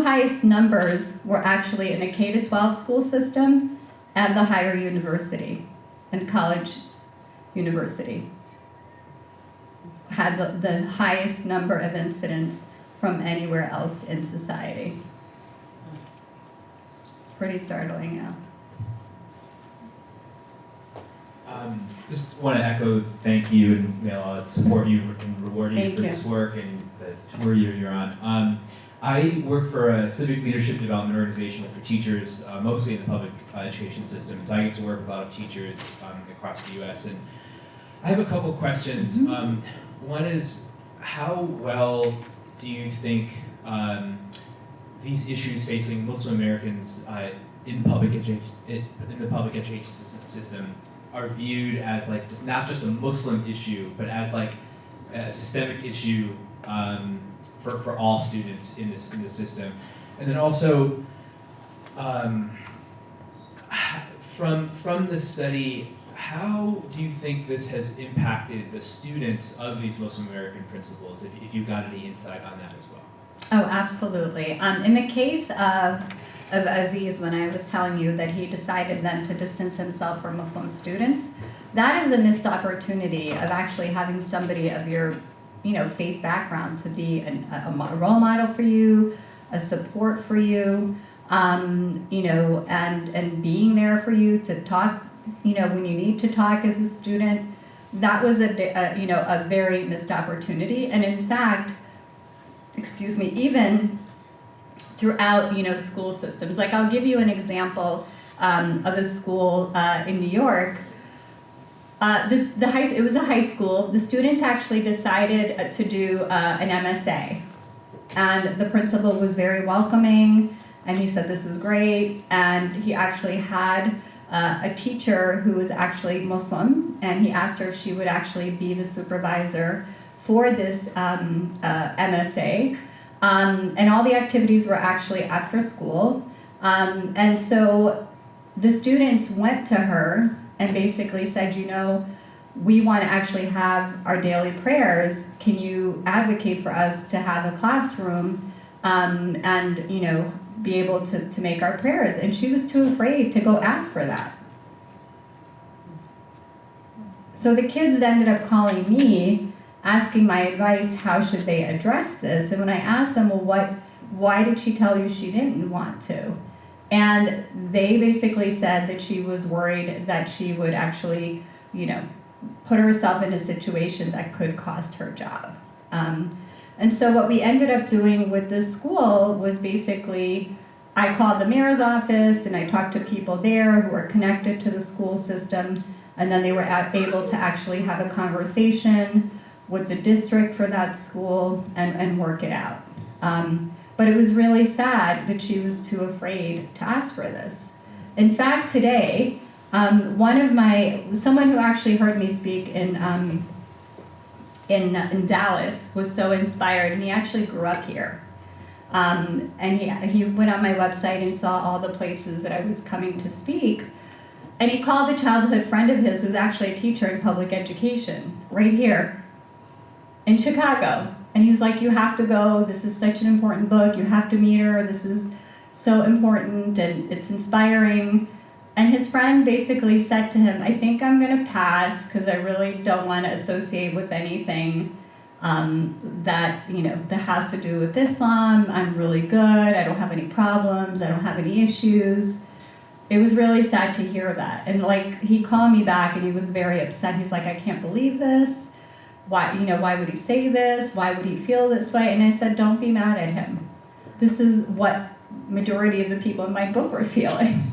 highest numbers were actually in a K-12 school system and the higher university and college university had the highest number of incidents from anywhere else in society. Pretty startling, yeah. Just want to echo thank you and support you and reward you Thank for you. this work and the tour you're on. I work for a civic leadership development organization for teachers, mostly in the public education system. So I get to work with a lot of teachers across the U.S. And I have a couple questions. One is, how well do you think these issues facing Muslim Americans in the public education system are viewed as like not just a Muslim issue, but as like a systemic issue for all students in the system? And then also, from the study, how do you think this has impacted the students of these Muslim American principles, if you got any insight on that as well? Oh, absolutely. In the case of Aziz, when I was telling you that he decided then to distance himself from Muslim students, that is a missed opportunity of actually having somebody of your faith background to be a role model for you, a support for you, and being there for you to talk, when you need to talk as a student. That was a very missed opportunity. And in fact, even throughout, school systems. Like, I'll give you an example of a school in New York. It was a high school. The students actually decided to do an MSA. And the principal was very welcoming, and he said, this is great. And he actually had a teacher who was actually Muslim, and he asked her if she would actually be the supervisor for this MSA. And all the activities were actually after school. And so the students went to her and basically said, we want to actually have our daily prayers. Can you advocate for us to have a classroom and be able to make our prayers? And she was too afraid to go ask for that. So the kids ended up calling me, asking my advice, how should they address this? And when I asked them, why did she tell you she didn't want to? And they basically said that she was worried that she would actually, put herself in a situation that could cost her job. And so what we ended up doing with this school was basically, I called the mayor's office and I talked to people there who are connected to the school system, and then they were able to actually have a conversation with the district for that school and work it out. But it was really sad that she was too afraid to ask for this. In fact, today, someone who actually heard me speak in Dallas was so inspired, and he actually grew up here. And he went on my website and saw all the places that I was coming to speak. And he called a childhood friend of his who's actually a teacher in public education, right here in Chicago. And he was like, you have to go, this is such an important book, you have to meet her, this is so important and it's inspiring. And his friend basically said to him, I think I'm gonna pass because I really don't want to associate with anything that has to do with Islam. I'm really good, I don't have any problems, I don't have any issues. It was really sad to hear that. And like, he called me back and he was very upset. He's like, I can't believe this. Why would he say this? Why would he feel this way? And I said, don't be mad at him. This is what majority of the people in my book were feeling.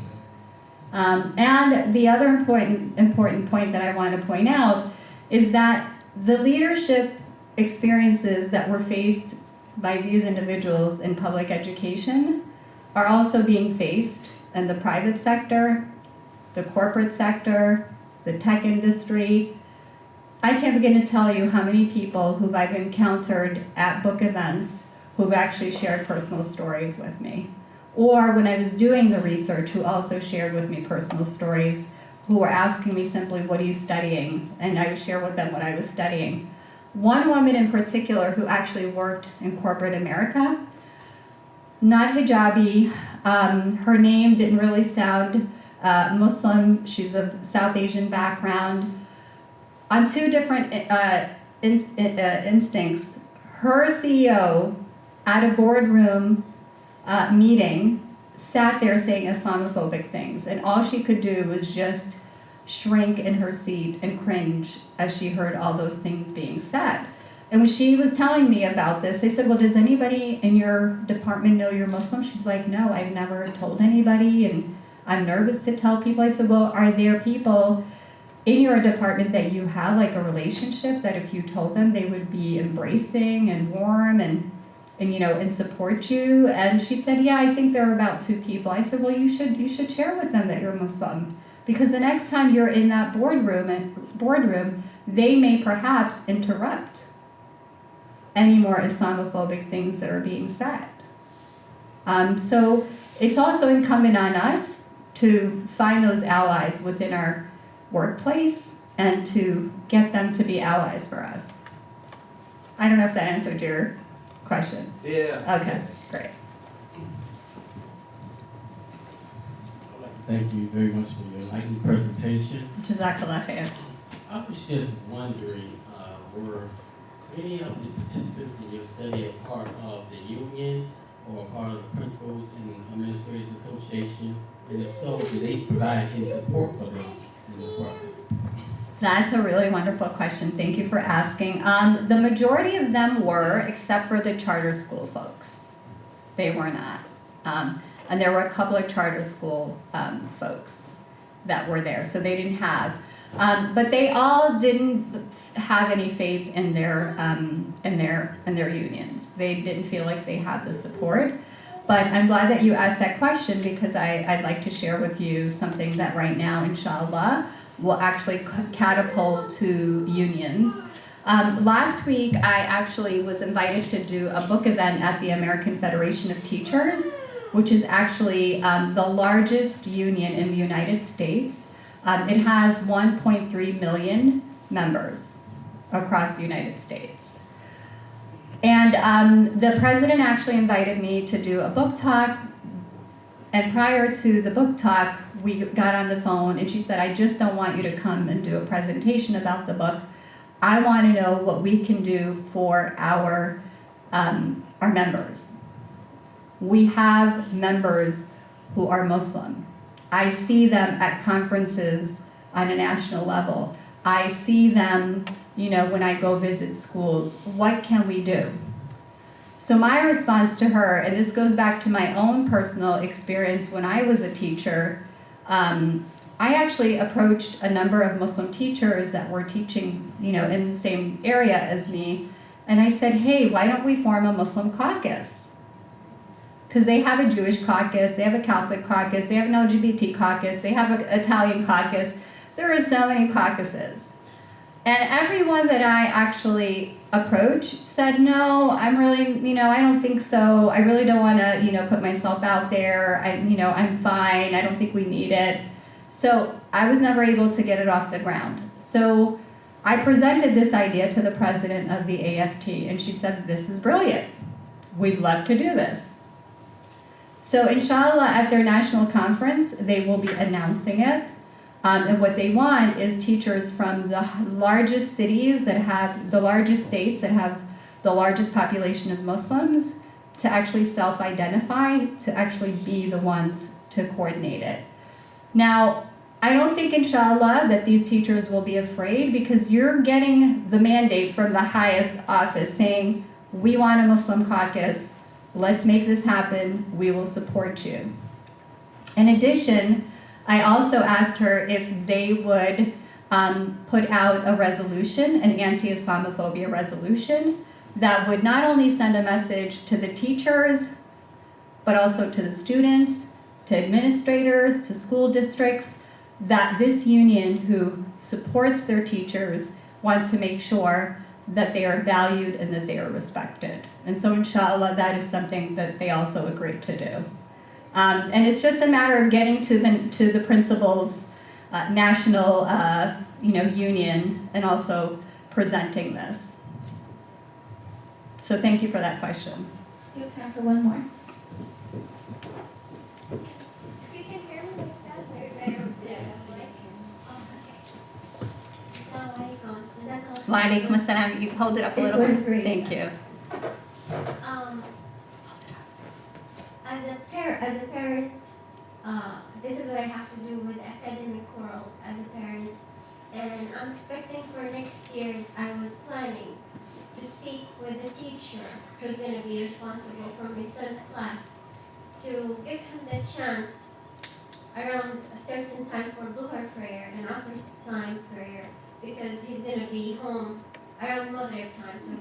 And the other important point that I want to point out is that the leadership experiences that were faced by these individuals in public education are also being faced in the private sector, the corporate sector, the tech industry. I can't begin to tell you how many people who I've encountered at book events who've actually shared personal stories with me. Or when I was doing the research, who also shared with me personal stories, who were asking me simply, what are you studying? And I would share with them what I was studying. One woman in particular who actually worked in corporate America, not hijabi, her name didn't really sound Muslim, she's of South Asian background. On two different instincts, her CEO at a boardroom meeting sat there saying Islamophobic things, and all she could do was just shrink in her seat and cringe as she heard all those things being said. And when she was telling me about this, I said, well, does anybody in your department know you're Muslim? She's like, no, I've never told anybody, and I'm nervous to tell people. I said, well, are there people in your department that you have like a relationship that if you told them they would be embracing and warm and support you? And she said, yeah, I think there are about 2 people. I said, well, you should share with them that you're Muslim, because the next time you're in that boardroom, they may perhaps interrupt any more Islamophobic things that are being said. So it's also incumbent on us to find those allies within our workplace and to get them to be allies for us. I don't know if that answered your question. Yeah. Okay, great. Thank you very much for your enlightening presentation. Jazakallah khair. I was just wondering, were any of the participants in your study a part of the union or a part of the Principals and Administrators Association? And if so, do they provide any support for those in this process? That's a really wonderful question. Thank you for asking. The majority of them were, except for the charter school folks. They were not. And there were a couple of charter school folks that were there, so they didn't have. But they all didn't have any faith in their unions. They didn't feel like they had the support. But I'm glad that you asked that question, because I'd like to share with you something that right now, inshallah, will actually catapult to unions. Last week, I actually was invited to do a book event at the American Federation of Teachers, which is actually the largest union in the United States. It has 1.3 million members across the United States. And the president actually invited me to do a book talk. And prior to the book talk, we got on the phone and she said, I just don't want you to come and do a presentation about the book. I want to know what we can do for our members. We have members who are Muslim. I see them at conferences on a national level. I see them, when I go visit schools. What can we do? So my response to her, and this goes back to my own personal experience when I was a teacher, I actually approached a number of Muslim teachers that were teaching, in the same area as me, and I said, hey, why don't we form a Muslim caucus? Because they have a Jewish caucus, they have a Catholic caucus, they have an LGBT caucus, they have an Italian caucus. There are so many caucuses. And everyone that I actually approached said, no, I'm really, I don't think so. I really don't want to, put myself out there. I'm fine. I don't think we need it. So I was never able to get it off the ground. So I presented this idea to the president of the AFT, and she said, this is brilliant. We'd love to do this. So inshallah, at their national conference, they will be announcing it. And what they want is teachers from the largest cities that have, the largest states that have the largest population of Muslims to actually self-identify, to actually be the ones to coordinate it. Now, I don't think, inshallah, that these teachers will be afraid, because you're getting the mandate from the highest office saying, we want a Muslim caucus, let's make this happen, we will support you. In addition, I also asked her if they would put out a resolution, an anti-Islamophobia resolution, that would not only send a message to the teachers, but also to the students, to administrators, to school districts, that this union who supports their teachers wants to make sure that they are valued and that they are respected. And so inshallah, that is something that they also agreed to do. And it's just a matter of getting to the principal's national union and also presenting this. So thank you for that question. You have time for one more. If you can hear me like that, Wa alaikum assalam. You hold it up a little It was bit. great. Thank you. As a parent, this is what I have to do with academic world as a parent. And I'm expecting for next year, I was planning to speak with the teacher who's going to be responsible for my son's class, to give him the chance around a certain time for Duhur prayer and Asr time prayer, because he's going to be home around Maghrib time, so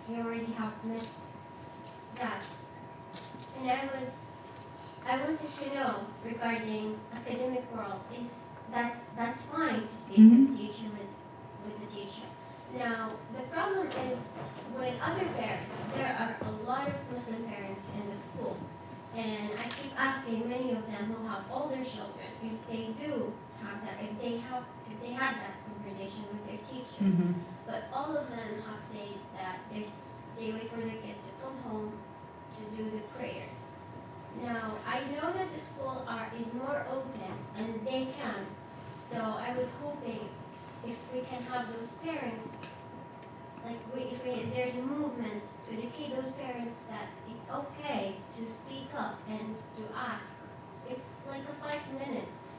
he already have missed that. And I wanted to know regarding academic world, that's fine to speak with the teacher, with the teacher. Now, the problem is with other parents, there are a lot of Muslim parents in the school. And I keep asking many of them who have older children if they do have that, if they had that conversation with their teachers. But all of them have said that if they wait for their kids to come home to do the prayers. Now, I know that the school is more open and they can. So I was hoping if we can have those parents, like if there's a movement to educate those parents that it's okay to speak up and to ask. It's like a 5 minutes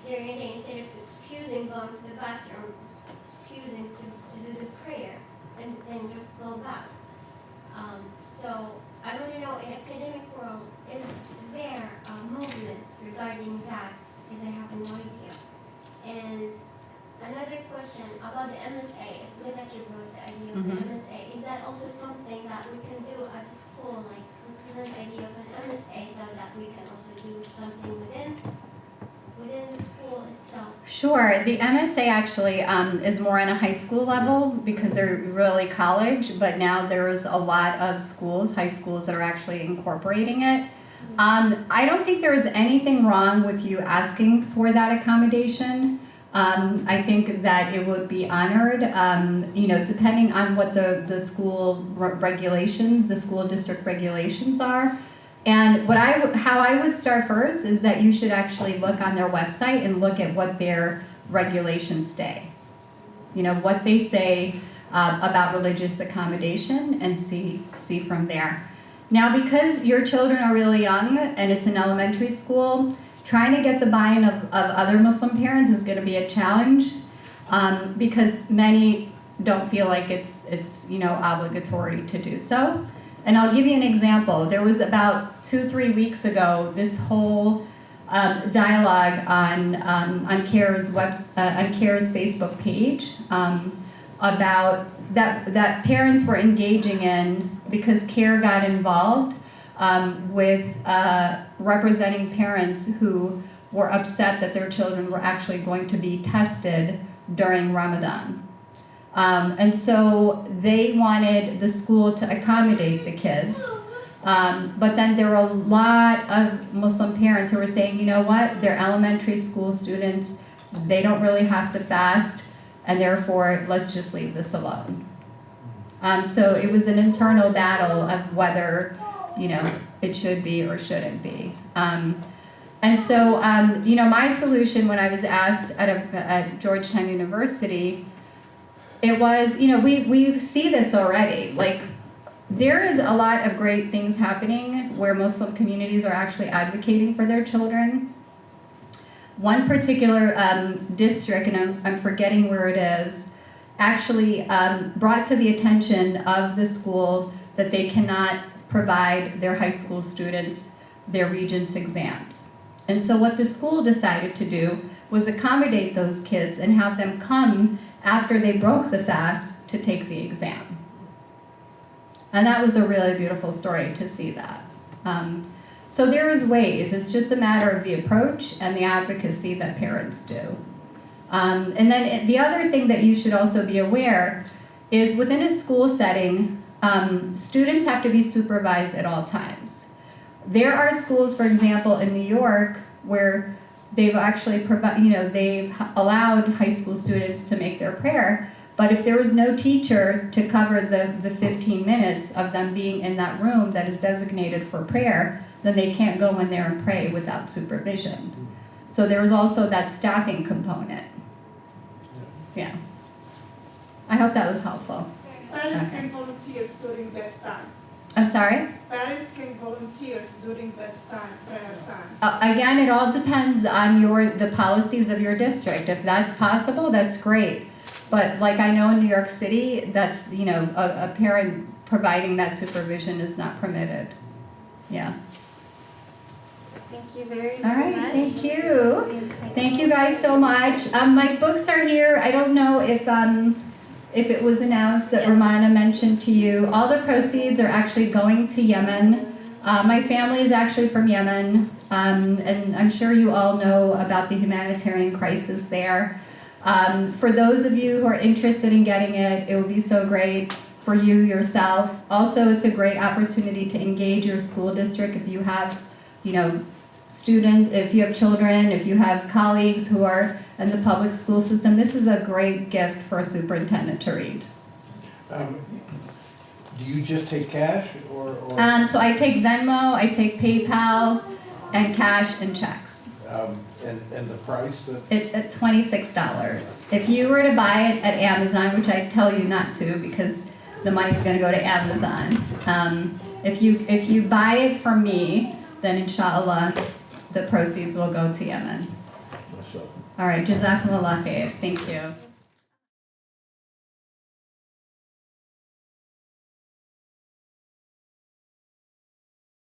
during a day, instead of excusing going to the bathroom, excusing to do the prayer and then just go back. So I want to know, in academic world, is there a movement regarding that? Because I have no idea. And another question about the MSA. It's good that you brought the idea of the MSA. Is that also something that we can do at the school, like present the idea of an MSA so that we can also do something within the school itself? Sure. The MSA actually is more on a high school level, because they're really college, but now there's a lot of schools, high schools, that are actually incorporating it. I don't think there's anything wrong with you asking for that accommodation. I think that it would be honored, depending on what the school regulations, the school district regulations are. And how I would start first is that you should actually look on their website and look at what their regulations say. What they say about religious accommodation, and see from there. Now, because your children are really young and it's an elementary school, trying to get the buy-in of other Muslim parents is going to be a challenge, because many don't feel like it's obligatory to do so. And I'll give you an example. There was about 2-3 weeks ago this whole dialogue on CARE's on CARE's Facebook page about that parents were engaging in because CARE got involved with representing parents who were upset that their children were actually going to be tested during Ramadan. And so they wanted the school to accommodate the kids. But then there were a lot of Muslim parents who were saying, you know what, they're elementary school students, they don't really have to fast, and therefore let's just leave this alone. So it was an internal battle of whether, you know, it should be or shouldn't be. And so, you know, my solution when I was asked at Georgetown University, it was, you know, we see this already. Like, there is a lot of great things happening where Muslim communities are actually advocating for their children. One particular district, and I'm forgetting where it is, actually brought to the attention of the school that they cannot provide their high school students their Regents exams. And so what the school decided to do was accommodate those kids and have them come after they broke the fast to take the exam. And that was a really beautiful story to see that. So there is ways, it's just a matter of the approach and the advocacy that parents do. And then the other thing that you should also be aware is within a school setting, students have to be supervised at all times. There are schools, for example, in New York, where they've actually they've allowed high school students to make their prayer, but if there was no teacher to cover the 15 minutes of them being in that room that is designated for prayer, then they can't go in there and pray without supervision. So there was also that staffing component. Yeah. I hope that was helpful. Parents can volunteer during that time. I'm sorry? Parents can volunteer during that time, prayer time. Again, it all depends on the policies of your district. If that's possible, that's great. But like I know in New York City, that's, you know, a parent providing that supervision is not permitted. Yeah. Thank you very All right, much. thank you. Thank you guys so much. My books are here. I don't know if it was announced that Yes. Romana mentioned to you. All the proceeds are actually going to Yemen. My family is actually from Yemen, and I'm sure you all know about the humanitarian crisis there. For those of you who are interested in getting it, it would be so great for you yourself. Also, it's a great opportunity to engage your school district if you have, you know, if you have children, if you have colleagues who are in the public school system. This is a great gift for a superintendent to read. Do you just take cash or? So I take Venmo, I take PayPal, and cash and checks. And the price that? It's at $26. If you were to buy it at Amazon, which I tell you not to because the money's going to go to Amazon. If you buy it from me, then inshallah the proceeds will go to Yemen. All right, jazakumullah khair. Thank you.